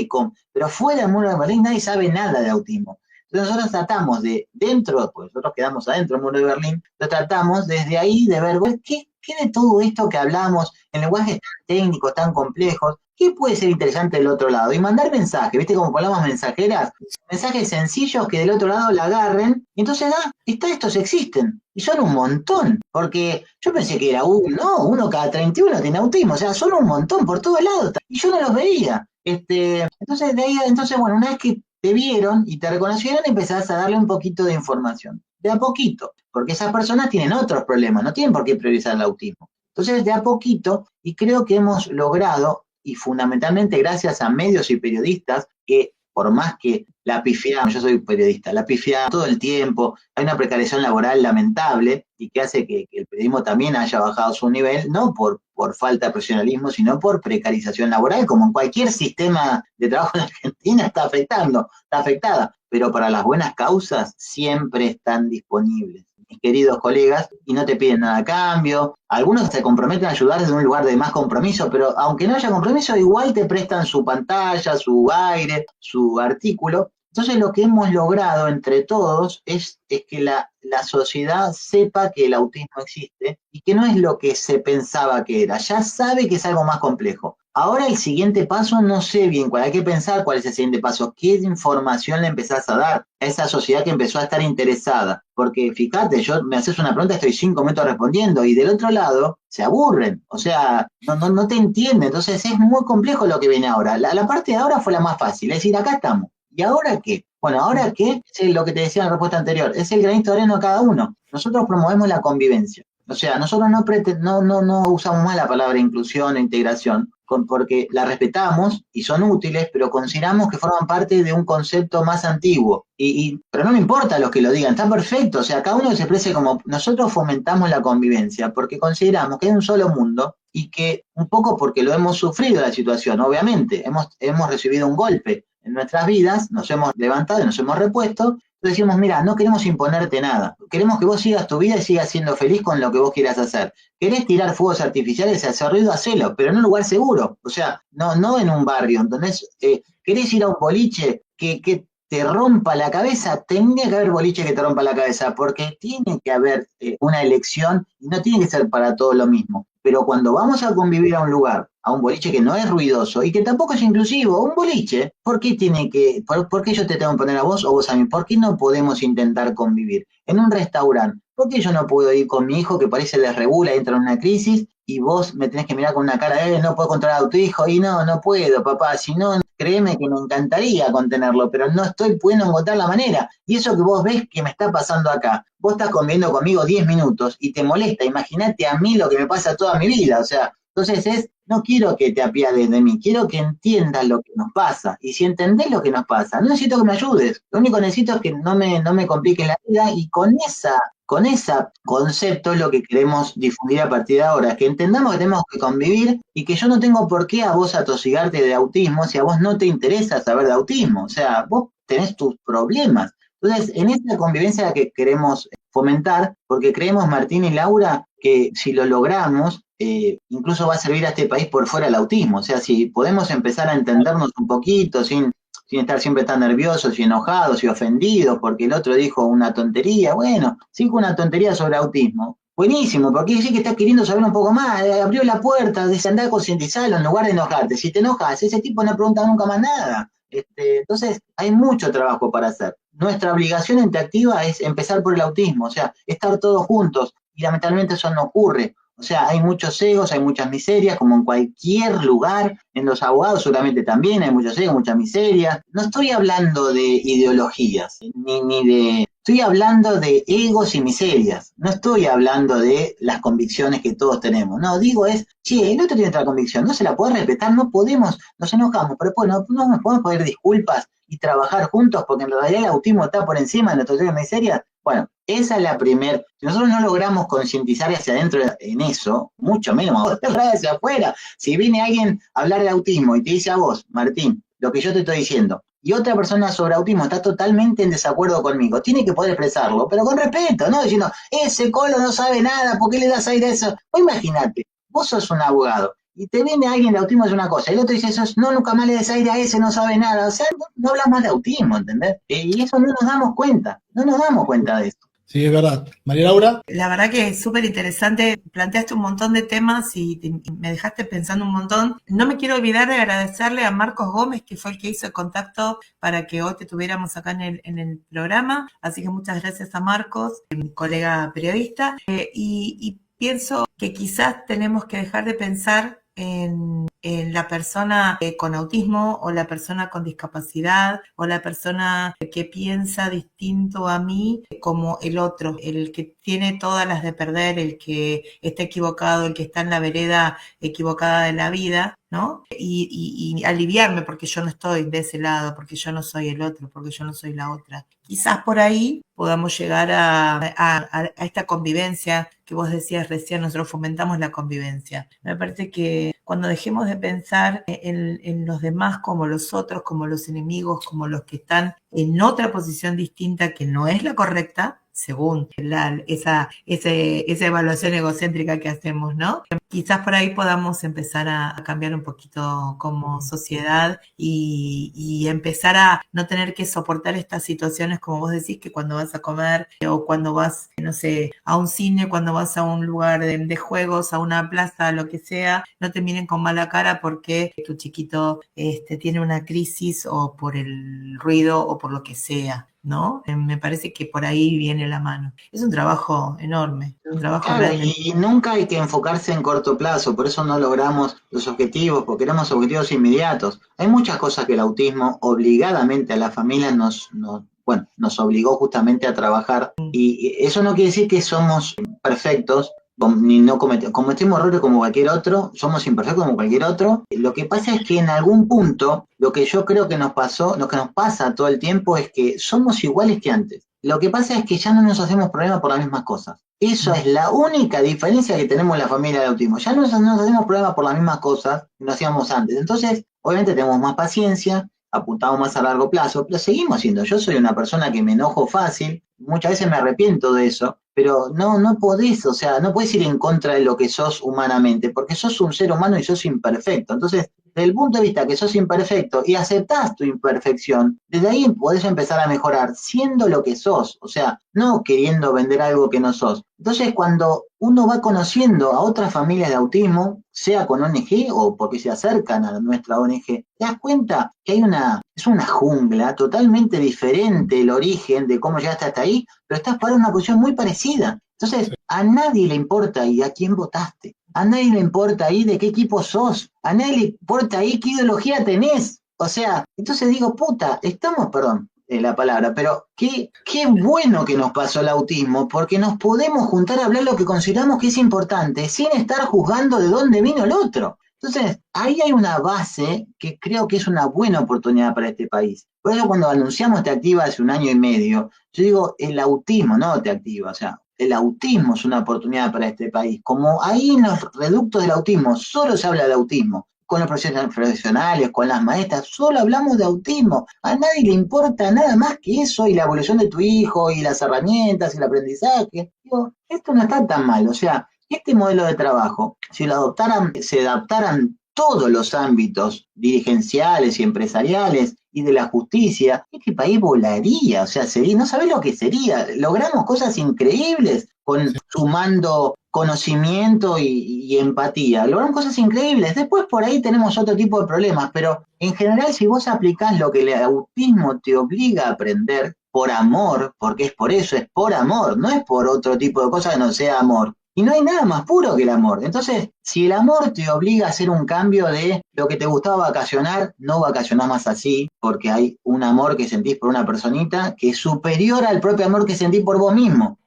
pero fuera del muro de Berlín nadie sabe nada de autismo. Entonces nosotros tratamos pues nosotros quedamos adentro del muro de Berlín, lo tratamos desde ahí de ver, ¿qué de todo esto que hablamos en lenguajes tan técnicos, tan complejos, qué puede ser interesante del otro lado? Y mandar mensajes, ¿viste? Como palabras mensajeras, mensajes sencillos que del otro lado la agarren, y entonces, estos existen, y son un montón, porque yo pensé que era uno cada 31 tiene autismo, o sea, son un montón por todos lados, y yo no los veía. Entonces, bueno, una vez que te vieron y te reconocieron, empezás a darle un poquito de información. De a poquito, porque esas personas tienen otros problemas, no tienen por qué priorizar el autismo. Entonces, de a poquito, y creo que hemos logrado, y fundamentalmente gracias a medios y periodistas, que por más que la pifiamos, yo soy periodista, la pifiamos todo el tiempo, hay una precarización laboral lamentable y que hace que el periodismo también haya bajado su nivel, no por falta de profesionalismo, sino por precarización laboral, como en cualquier sistema de trabajo en Argentina está afectada, pero para las buenas causas siempre están disponibles, mis queridos colegas, y no te piden nada a cambio. Algunos se comprometen a ayudar desde un lugar de más compromiso, pero aunque no haya compromiso, igual te prestan su pantalla, su aire, su artículo. Entonces lo que hemos logrado entre todos es que la sociedad sepa que el autismo existe y que no es lo que se pensaba que era, ya sabe que es algo más complejo. Ahora el siguiente paso no sé bien cuál, hay que pensar cuál es el siguiente paso, qué información le empezás a dar a esa sociedad que empezó a estar interesada, porque fíjate, me haces una pregunta, estoy 5 minutos respondiendo y del otro lado se aburren, o sea, no te entienden, entonces es muy complejo lo que viene ahora. La parte de ahora fue la más fácil, es decir, acá estamos. ¿Y ahora qué? Bueno, ¿ahora qué? Es lo que te decía en la respuesta anterior, es el granito de arena de cada uno. Nosotros promovemos la convivencia. O sea, nosotros no usamos más la palabra inclusión e integración, porque la respetamos y son útiles, pero consideramos que forman parte de un concepto más antiguo. Pero no me importa los que lo digan, está perfecto. O sea, cada uno se exprese como nosotros fomentamos la convivencia, porque consideramos que hay un solo mundo y que, un poco porque lo hemos sufrido la situación, obviamente, hemos recibido un golpe en nuestras vidas, nos hemos levantado y nos hemos repuesto, entonces decimos, mira, no queremos imponerte nada, queremos que vos sigas tu vida y sigas siendo feliz con lo que vos quieras hacer. ¿Querés tirar fuegos artificiales y hacer ruido? Hacelo, pero en un lugar seguro, o sea, no en un barrio. Entonces, ¿querés ir a un boliche que te rompa la cabeza? Tendría que haber boliche que te rompa la cabeza, porque tiene que haber una elección y no tiene que ser para todo lo mismo. Pero cuando vamos a convivir a un lugar, a un boliche que no es ruidoso y que tampoco es inclusivo, un boliche, ¿por qué yo te tengo que poner a vos o vos a mí? ¿Por qué no podemos intentar convivir? En un restaurante, ¿por qué yo no puedo ir con mi hijo que parece les regula, entra en una crisis, y vos me tenés que mirar con una cara de, no puedo controlar a tu hijo? Y no puedo, papá, si no, créeme que me encantaría contenerlo, pero no estoy pudiendo encontrar la manera. Y eso que vos ves que me está pasando acá, vos estás conviviendo conmigo 10 minutos y te molesta, imagínate a mí lo que me pasa toda mi vida, o sea, entonces no quiero que te apiades de mí, quiero que entiendas lo que nos pasa, y si entendés lo que nos pasa, no necesito que me ayudes, lo único que necesito es que no me compliques la vida, y con ese concepto es lo que queremos difundir a partir de ahora, que entendamos que tenemos que convivir y que yo no tengo por qué a vos atosigarte de autismo si a vos no te interesa saber de autismo, o sea, vos tenés tus problemas. Entonces, en esta convivencia la que queremos fomentar, porque creemos, Martín y Laura, que si lo logramos, incluso va a servir a este país por fuera el autismo. O sea, si podemos empezar a entendernos un poquito sin estar siempre tan nerviosos y enojados y ofendidos porque el otro dijo una tontería. Bueno, si dijo una tontería sobre autismo, buenísimo, porque dice que estás queriendo saber un poco más, abrió la puerta, de andar a concientizarlo en lugar de enojarte. Si te enojas, ese tipo no pregunta nunca más nada. Entonces, hay mucho trabajo para hacer. Nuestra obligación interactiva es empezar por el autismo, o sea, estar todos juntos, y lamentablemente eso no ocurre. O sea, hay muchos egos, hay muchas miserias, como en cualquier lugar. En los abogados seguramente también hay muchos egos, muchas miserias. No estoy hablando de ideologías, ni de... Estoy hablando de egos y miserias. No estoy hablando de las convicciones que todos tenemos. No, digo che, el otro tiene otra convicción, no se la puede respetar, no podemos, nos enojamos, pero pues no nos podemos pedir disculpas y trabajar juntos, porque en realidad el autismo está por encima de nuestras egos y miserias. Bueno, esa es la primera. Si nosotros no logramos concientizar hacia adentro en eso, mucho menos hacia afuera. Si viene alguien a hablar de autismo y te dice a vos, Martín, lo que yo te estoy diciendo, y otra persona sobre autismo está totalmente en desacuerdo conmigo, tiene que poder expresarlo, pero con respeto, no diciendo, ese colo no sabe nada, ¿por qué le das aire a eso? O imagínate, vos sos un abogado, y te viene alguien de autismo, es una cosa, y el otro dice, eso, no, nunca más le des aire a ese, no sabe nada, o sea, no hablas más de autismo, ¿entendés? Y eso no nos damos cuenta de eso. Sí, es verdad. María Laura. La verdad que es súper interesante, planteaste un montón de temas y me dejaste pensando un montón. No me quiero olvidar de agradecerle a Marcos Gómez, que fue el que hizo el contacto para que hoy te tuviéramos acá en el programa, así que muchas gracias a Marcos, mi colega periodista, y pienso que quizás tenemos que dejar de pensar en la persona con autismo o la persona con discapacidad o la persona que piensa distinto a mí como el otro, el que tiene todas las de perder, el que está equivocado, el que está en la vereda equivocada de la vida, ¿no? Y aliviarme porque yo no estoy de ese lado, porque yo no soy el otro, porque yo no soy la otra. Quizás por ahí podamos llegar a esta convivencia que vos decías recién, nosotros fomentamos la convivencia. Me parece que cuando dejemos de pensar en los demás como los otros, como los enemigos, como los que están en otra posición distinta que no es la correcta, según esa evaluación egocéntrica que hacemos, ¿no? Quizás por ahí podamos empezar a cambiar un poquito como sociedad y empezar a no tener que soportar estas situaciones, como vos decís, que cuando vas a comer o cuando vas, no sé, a un cine, cuando vas a un lugar de juegos, a una plaza, lo que sea, no te miren con mala cara porque tu chiquito tiene una crisis o por el ruido o por lo que sea, ¿no? Me parece que por ahí viene la mano. Es un trabajo enorme, un trabajo claro, realmente. y nunca hay que enfocarse en corto plazo, por eso no logramos los objetivos, porque queremos objetivos inmediatos. Hay muchas cosas que el autismo obligadamente a la familia nos obligó justamente a trabajar, y eso no quiere decir que somos perfectos, ni no cometemos errores como cualquier otro, somos imperfectos como cualquier otro. Lo que pasa es que en algún punto, lo que yo creo que nos pasó, lo que nos pasa todo el tiempo es que somos iguales que antes. Lo que pasa es que ya no nos hacemos problemas por las mismas cosas. Eso es la única diferencia que tenemos en la familia del autismo. Ya no nos hacemos problemas por las mismas cosas que nos hacíamos antes. Entonces, obviamente tenemos más paciencia, apuntamos más a largo plazo, pero seguimos siendo. Yo soy una persona que me enojo fácil, muchas veces me arrepiento de eso, pero no podés, o sea, no podés ir en contra de lo que sos humanamente, porque sos un ser humano y sos imperfecto. Entonces, desde el punto de vista que sos imperfecto y aceptás tu imperfección, desde ahí podés empezar a mejorar siendo lo que sos, o sea, no queriendo vender algo que no sos. Entonces, cuando uno va conociendo a otras familias de autismo, sea con ONG o porque se acercan a nuestra ONG, te das cuenta que es una jungla totalmente diferente el origen de cómo llegaste hasta ahí, pero estás para una posición muy parecida. Entonces, a nadie le importa ahí a quién votaste. A nadie le importa ahí de qué equipo sos. A nadie le importa ahí qué ideología tenés. O sea, entonces digo, puta, estamos, perdón la palabra, pero qué bueno que nos pasó el autismo, porque nos podemos juntar a hablar lo que consideramos que es importante, sin estar juzgando de dónde vino el otro. Entonces, ahí hay una base que creo que es una buena oportunidad para este país. Por eso cuando anunciamos Te Activa hace 1 año y medio, yo digo, el autismo no Te Activa, o sea, el autismo es una oportunidad para este país. Como ahí en los reductos del autismo solo se habla de autismo, con los profesionales, con las maestras, solo hablamos de autismo. A nadie le importa nada más que eso y la evolución de tu hijo y las herramientas y el aprendizaje. Digo, esto no está tan mal. O sea, este modelo de trabajo, si lo adoptaran, se adaptaran todos los ámbitos dirigenciales y empresariales y de la justicia, este país volaría. O sea, sería, no sabés lo que sería. Logramos cosas increíbles sumando conocimiento y empatía. Logran cosas increíbles. Después por ahí tenemos otro tipo de problemas, pero en general si vos aplicás lo que el autismo te obliga a aprender por amor, porque es por eso, es por amor, no es por otro tipo de cosa que no sea amor. Y no hay nada más puro que el amor. Entonces, si el amor te obliga a hacer un cambio de lo que te gustaba vacacionar, no vacacionás más así, porque hay un amor que sentís por una personita que es superior al propio amor que sentís por vos mismo.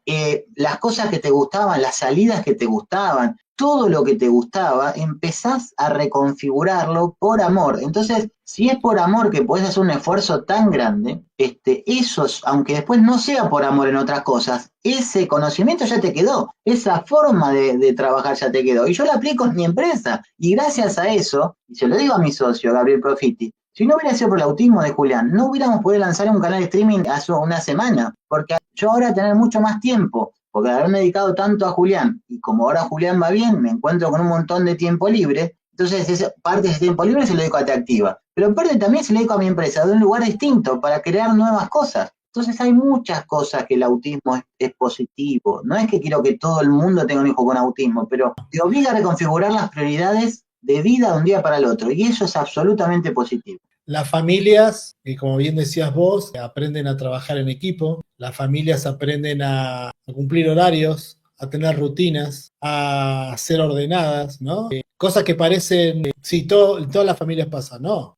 Las cosas que te gustaban, las salidas que te gustaban, todo lo que te gustaba, empezás a reconfigurarlo por amor. Entonces, si es por amor que podés hacer un esfuerzo tan grande, esos, aunque después no sea por amor en otras cosas, ese conocimiento ya te quedó, esa forma de trabajar ya te quedó. Y yo lo aplico en mi empresa. Y gracias a eso, y se lo digo a mi socio, Gabriel Profiti, si no hubiera sido por el autismo de Julián, no hubiéramos podido lanzar un canal de streaming hace 1 semana, porque yo ahora tener mucho más tiempo, porque haberme dedicado tanto a Julián, y como ahora Julián va bien, me encuentro con un montón de tiempo libre, entonces parte de ese tiempo libre se lo dedico a Te Activa, pero parte también se lo dedico a mi empresa, de un lugar distinto, para crear nuevas cosas. Entonces hay muchas cosas que el autismo es positivo. No es que quiero que todo el mundo tenga un hijo con autismo, pero te obliga a reconfigurar las prioridades de vida de un día para el otro, y eso es absolutamente positivo. Las familias, como bien decías vos, aprenden a trabajar en equipo, las familias aprenden a cumplir horarios, a tener rutinas, a ser ordenadas, ¿no? Cosas que parecen, sí, en todas las familias pasa, no.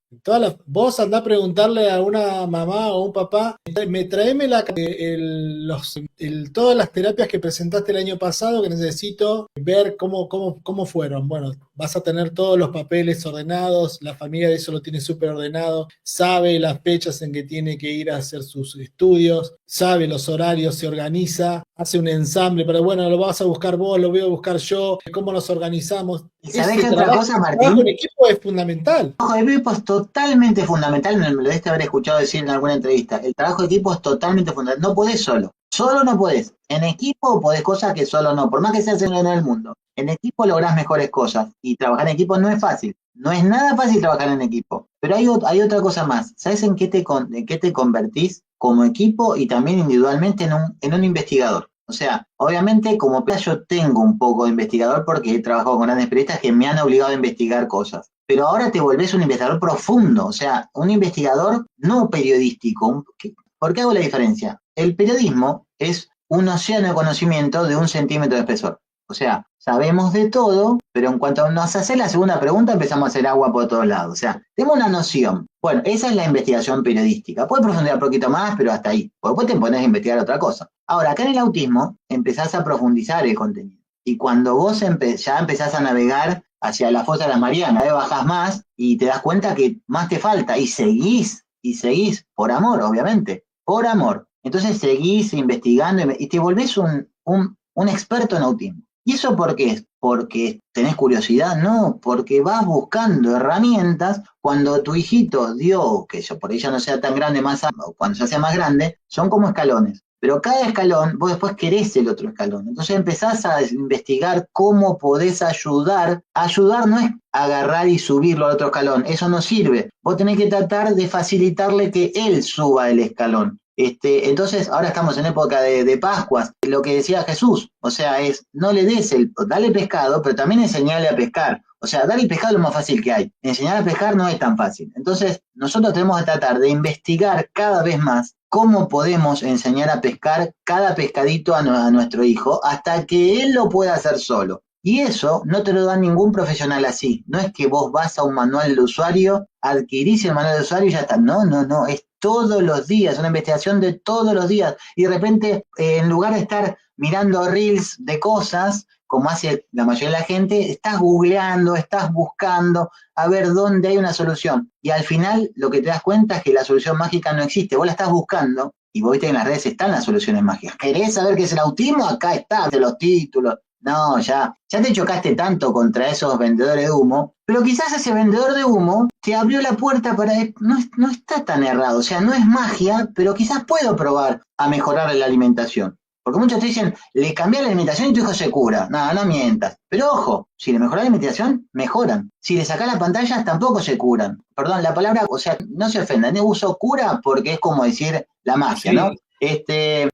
Vos andá a preguntarle a una mamá o un papá, traeme todas las terapias que presentaste el año pasado, que necesito ver cómo fueron. Bueno, vas a tener todos los papeles ordenados, la familia de eso lo tiene súper ordenado, sabe las fechas en que tiene que ir a hacer sus estudios, sabe los horarios, se organiza, hace un ensamble, pero bueno, lo vas a buscar vos, lo voy a buscar yo, cómo nos organizamos. ¿Y sabés qué otra cosa, Martín? El trabajo en equipo es fundamental. El trabajo de equipo es totalmente fundamental, me lo debiste haber escuchado decir en alguna entrevista. El trabajo de equipo es totalmente fundamental. No podés solo no podés. En equipo podés cosas que solo no, por más que seas en el mundo. En equipo lográs mejores cosas, y trabajar en equipo no es fácil. No es nada fácil trabajar en equipo. Pero hay otra cosa más. ¿Sabes en qué te convertís como equipo y también individualmente en un investigador? O sea, obviamente como yo tengo un poco de investigador porque he trabajado con grandes periodistas que me han obligado a investigar cosas. Pero ahora te volvés un investigador profundo, o sea, un investigador no periodístico. ¿Por qué hago la diferencia? El periodismo es un océano de conocimiento de 1 centímetro de espesor. O sea, sabemos de todo, pero en cuanto nos hace la segunda pregunta empezamos a hacer agua por todos lados. O sea, tenemos una noción. Bueno, esa es la investigación periodística. Puedes profundizar un poquito más, pero hasta ahí. Porque después te pones a investigar otra cosa. Ahora, acá en el autismo empezás a profundizar el contenido. Y cuando vos ya empezás a navegar hacia la fosa de las Marianas, bajás más y te das cuenta que más te falta. Y seguís, por amor, obviamente. Por amor. Entonces seguís investigando y te volvés un experto en autismo. ¿Y eso por qué es? ¿Porque tenés curiosidad? No, porque vas buscando herramientas cuando tu hijito dio, que por ahí ya no sea tan grande, cuando ya sea más grande, son como escalones. Pero cada escalón, vos después querés el otro escalón. Entonces empezás a investigar cómo podés ayudar. Ayudar no es agarrar y subirlo al otro escalón, eso no sirve. Vos tenés que tratar de facilitarle que él suba el escalón. Entonces, ahora estamos en época de Pascuas, lo que decía Jesús, o sea, no le des dale pescado, pero también enseñale a pescar. O sea, dar el pescado es lo más fácil que hay. Enseñar a pescar no es tan fácil. Entonces, nosotros tenemos que tratar de investigar cada vez más cómo podemos enseñar a pescar cada pescadito a nuestro hijo hasta que él lo pueda hacer solo. Y eso no te lo da ningún profesional así. No es que vos vas a un manual de usuario, adquirís el manual de usuario y ya está. No, es todos los días, una investigación de todos los días. Y de repente, en lugar de estar mirando reels de cosas, como hace la mayoría de la gente, estás googleando, estás buscando a ver dónde hay una solución. Y al final lo que te das cuenta es que la solución mágica no existe. Vos la estás buscando y vos viste que en las redes están las soluciones mágicas. ¿Querés saber qué es el autismo? Acá está, de los títulos. No, ya te chocaste tanto contra esos vendedores de humo, pero quizás ese vendedor de humo te abrió la puerta para... No está tan errado, o sea, no es magia, pero quizás puedo probar a mejorar la alimentación. Porque muchos te dicen, le cambié la alimentación y tu hijo se cura. No mientas. Pero ojo, si le mejorás la alimentación, mejoran. Si le sacás las pantallas, tampoco se curan. Perdón, la palabra, o sea, no se ofendan. No uso cura porque es como decir la magia, sí. ¿No?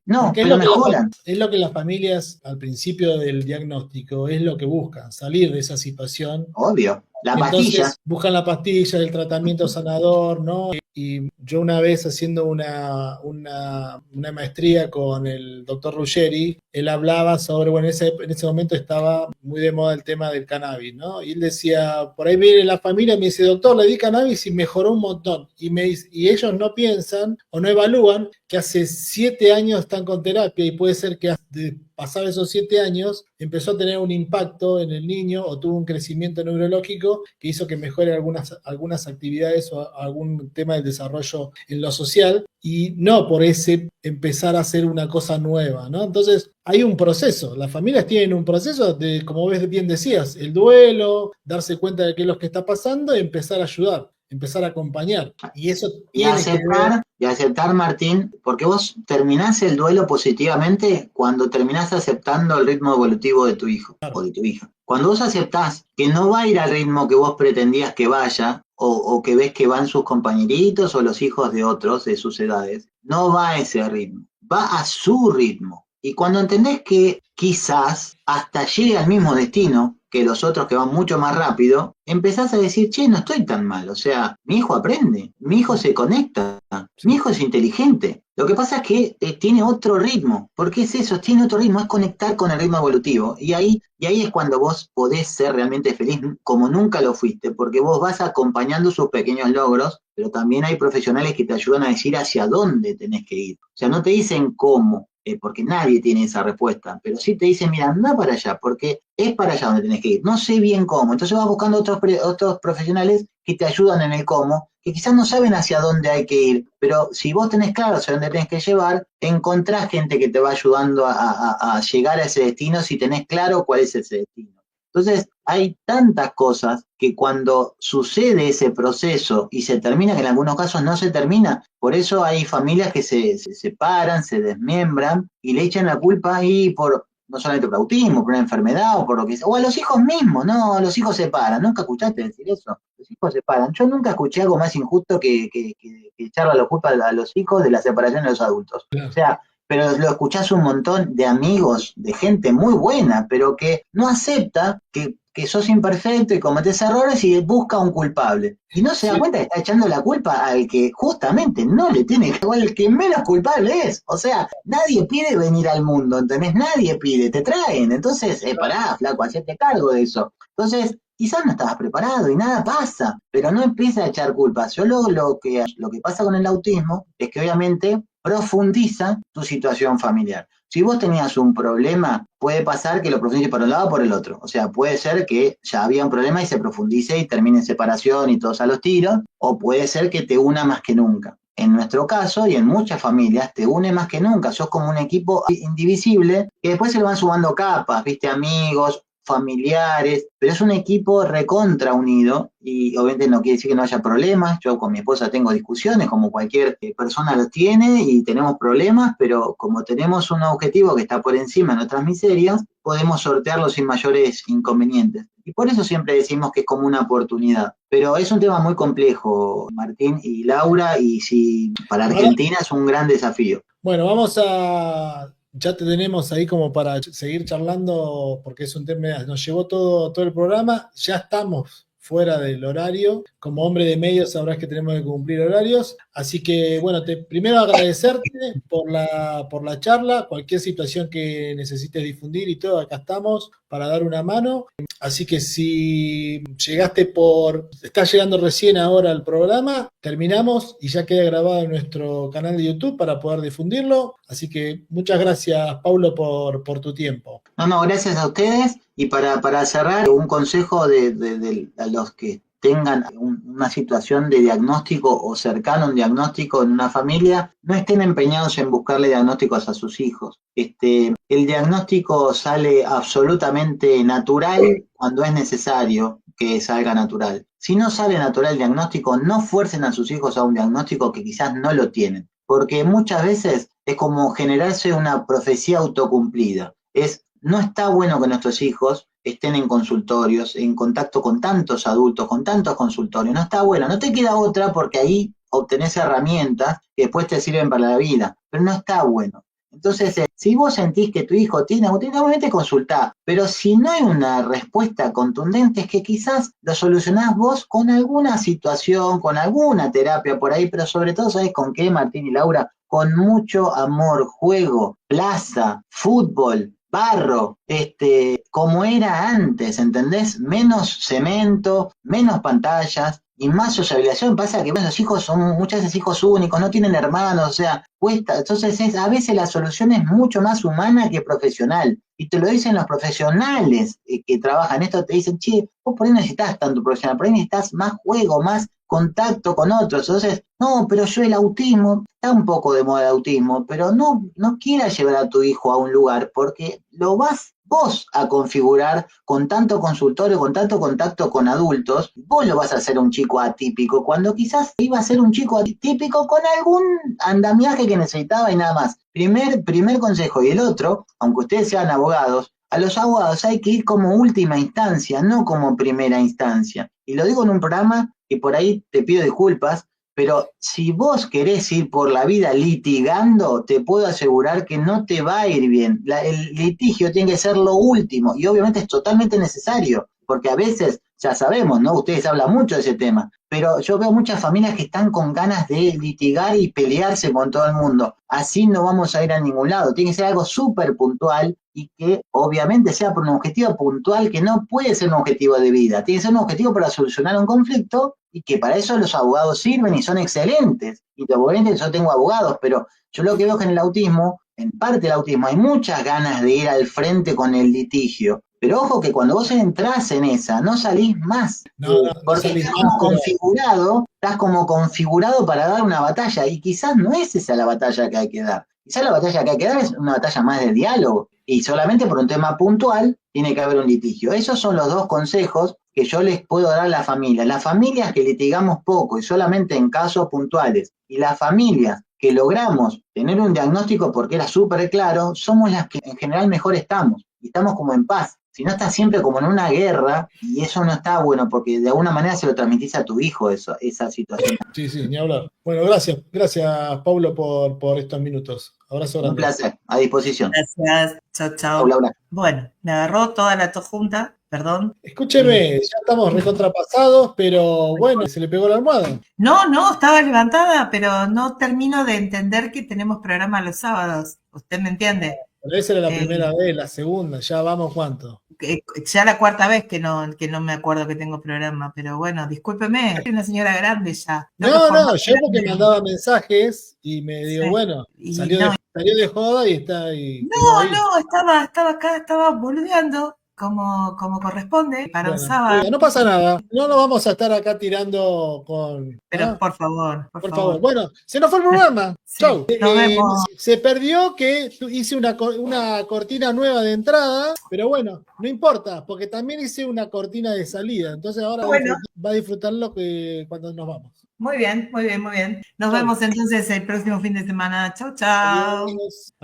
No, porque pero mejoran. Es lo que las familias al principio del diagnóstico es lo que buscan, salir de esa situación. Obvio, la Entonces, pastilla. Buscan la pastilla, el tratamiento sanador, ¿no? Y yo una vez haciendo una maestría con el doctor Ruggeri, él hablaba sobre, bueno, en ese momento estaba muy de moda el tema del cannabis, ¿no? Y él decía, por ahí viene la familia y me dice, doctor, le di cannabis y mejoró un montón. Y ellos no piensan o no evalúan que hace 7 años están con terapia y puede ser que de pasar esos 7 años empezó a tener un impacto en el niño o tuvo un crecimiento neurológico que hizo que mejore algunas actividades o algún tema del desarrollo en lo social, y no por ese empezar a hacer una cosa nueva, ¿no? Entonces hay un proceso, las familias tienen un proceso de, como bien decías, el duelo, darse cuenta de qué es lo que está pasando y empezar a ayudar, empezar a acompañar. Y eso y aceptar, Martín, porque vos terminás el duelo positivamente cuando terminás aceptando el ritmo evolutivo de tu hijo, claro, o de tu hija. Cuando vos aceptás que no va a ir al ritmo que vos pretendías que vaya, o que ves que van sus compañeritos o los hijos de otros de sus edades, no va a ese ritmo, va a su ritmo. Y cuando entendés que quizás hasta llegue al mismo destino que los otros que van mucho más rápido, empezás a decir, che, no estoy tan mal, o sea, mi hijo aprende, mi hijo se conecta, mi hijo es inteligente. Lo que pasa es que tiene otro ritmo. ¿Por qué es eso? Tiene otro ritmo, es conectar con el ritmo evolutivo. Y ahí es cuando vos podés ser realmente feliz como nunca lo fuiste, porque vos vas acompañando sus pequeños logros, pero también hay profesionales que te ayudan a decir hacia dónde tenés que ir. O sea, no te dicen cómo, porque nadie tiene esa respuesta, pero sí te dicen, mira, anda para allá, porque es para allá donde tenés que ir. No sé bien cómo. Entonces vas buscando otros profesionales que te ayudan en el cómo, que quizás no saben hacia dónde hay que ir, pero si vos tenés claro hacia dónde tenés que llevar, encontrás gente que te va ayudando a llegar a ese destino si tenés claro cuál es ese destino. Entonces, hay tantas cosas que cuando sucede ese proceso y se termina, que en algunos casos no se termina, por eso hay familias que se separan, se desmiembran y le echan la culpa ahí por, no solamente por autismo, por una enfermedad o por lo que sea, o a los hijos mismos, no, los hijos se separan. ¿Nunca escuchaste decir eso? Los hijos se separan. Yo nunca escuché algo más injusto que echarle la culpa a los hijos de la separación de los adultos. Claro. O sea, pero lo escuchás un montón de amigos, de gente muy buena, pero que no acepta que sos imperfecto y cometés errores y busca un culpable. Y no se da cuenta que está echando la culpa al que justamente no le tiene que, o al que menos culpable es. O sea, nadie pide venir al mundo, ¿entendés? Nadie pide, te traen. Entonces, pará, flaco, hacete cargo de eso. Entonces, quizás no estabas preparado y nada pasa, pero no empieza a echar culpas. Yo lo que pasa con el autismo es que obviamente profundiza tu situación familiar. Si vos tenías un problema, puede pasar que lo profundice por un lado o por el otro. O sea, puede ser que ya había un problema y se profundice y termine en separación y todos a los tiros, o puede ser que te una más que nunca. En nuestro caso, y en muchas familias, te une más que nunca. Sos como un equipo indivisible que después se le van sumando capas, ¿viste? Amigos, familiares, pero es un equipo recontra unido y obviamente no quiere decir que no haya problemas. Yo con mi esposa tengo discusiones como cualquier persona lo tiene y tenemos problemas, pero como tenemos un objetivo que está por encima de nuestras miserias, podemos sortearlo sin mayores inconvenientes. Y por eso siempre decimos que es como una oportunidad. Pero es un tema muy complejo, Martín y Laura, y si para Argentina es un gran desafío. Bueno, ya te tenemos ahí como para seguir charlando, porque es un tema, nos llevó todo el programa, ya estamos fuera del horario. Como hombre de medios sabrás que tenemos que cumplir horarios. Así que, bueno, primero agradecerte por la charla. Cualquier situación que necesites difundir y todo, acá estamos para dar una mano. Así que si estás llegando recién ahora al programa, terminamos y ya queda grabado en nuestro canal de YouTube para poder difundirlo. Así que muchas gracias, Paulo, por tu tiempo. No, gracias a ustedes. Y para cerrar, un consejo a los que tengan una situación de diagnóstico o cercano a un diagnóstico en una familia, no estén empeñados en buscarle diagnósticos a sus hijos. El diagnóstico sale absolutamente natural cuando es necesario que salga natural. Si no sale natural el diagnóstico, no fuercen a sus hijos a un diagnóstico que quizás no lo tienen, porque muchas veces es como generarse una profecía autocumplida. No está bueno que nuestros hijos estén en consultorios, en contacto con tantos adultos, con tantos consultorios. No está bueno, no te queda otra porque ahí obtenés herramientas que después te sirven para la vida, pero no está bueno. Entonces, si vos sentís que tu hijo tiene, obviamente consultá, pero si no hay una respuesta contundente es que quizás lo solucionás vos con alguna situación, con alguna terapia por ahí, pero sobre todo, ¿sabés con qué, Martín y Laura? Con mucho amor, juego, plaza, fútbol, barro, como era antes, ¿entendés? Menos cemento, menos pantallas y más socialización. Pasa que los hijos son muchas veces hijos únicos, no tienen hermanos, o sea, cuesta. Entonces a veces la solución es mucho más humana que profesional. Y te lo dicen los profesionales que trabajan esto, te dicen, che, vos por ahí no necesitas tanto profesional, por ahí necesitas más juego, más contacto con otros. Entonces, no, pero yo el autismo, está un poco de moda el autismo, pero no quieras llevar a tu hijo a un lugar porque lo vas vos a configurar con tanto consultorio, con tanto contacto con adultos, vos lo vas a hacer un chico atípico, cuando quizás iba a ser un chico atípico con algún andamiaje que necesitaba y nada más. Primer consejo. Y el otro, aunque ustedes sean abogados, a los abogados hay que ir como última instancia, no como primera instancia. Y lo digo en un programa que por ahí te pido disculpas, pero si vos querés ir por la vida litigando, te puedo asegurar que no te va a ir bien. El litigio tiene que ser lo último y obviamente es totalmente necesario, porque a veces, ya sabemos, ¿no? Ustedes hablan mucho de ese tema, pero yo veo muchas familias que están con ganas de litigar y pelearse con todo el mundo. Así no vamos a ir a ningún lado. Tiene que ser algo súper puntual y que obviamente sea por un objetivo puntual que no puede ser un objetivo de vida. Tiene que ser un objetivo para solucionar un conflicto y que para eso los abogados sirven y son excelentes. Y obviamente yo tengo abogados, pero yo lo que veo es que en el autismo, en parte del autismo, hay muchas ganas de ir al frente con el litigio. Pero ojo que cuando vos entrás en esa, no salís más. Porque salís estás más, como configurado para dar una batalla. Y quizás no es esa la batalla que hay que dar. Quizás la batalla que hay que dar es una batalla más de diálogo. Y solamente por un tema puntual tiene que haber un litigio. Esos son los dos consejos que yo les puedo dar a la familia. Las familias que litigamos poco y solamente en casos puntuales, y las familias que logramos tener un diagnóstico porque era súper claro, somos las que en general mejor estamos. Y estamos como en paz. Si no, estás siempre como en una guerra y eso no está bueno porque de alguna manera se lo transmitís a tu hijo esa situación. Sí, ni hablar. Bueno, gracias Paulo por estos minutos. Abrazo grande. Un placer, a disposición. Gracias, chao. Laura. Bueno, me agarró toda la tos junta, perdón. Escúcheme, ya estamos recontrapasados, pero bueno, se le pegó la almohada. No, estaba levantada, pero no termino de entender que tenemos programa los sábados. ¿Usted me entiende? Pero esa era la primera vez, la segunda, ya vamos cuánto. Ya la cuarta vez que no me acuerdo que tengo programa, pero bueno, discúlpeme, soy una señora grande ya. No, yo porque mandaba mensajes y me digo, bueno, salió de joda y está ahí. No, estaba acá, estaba boludeando como corresponde para un sábado. No pasa nada, no nos vamos a estar acá tirando con... Pero por favor. Bueno, se nos fue el programa. Sí, Chau. Nos vemos. Se perdió que hice una cortina nueva de entrada, pero bueno, no importa, porque también hice una cortina de salida. Entonces ahora va a disfrutarlo cuando nos vamos. Muy bien. Nos vemos entonces el próximo fin de semana. Chau. Adiós.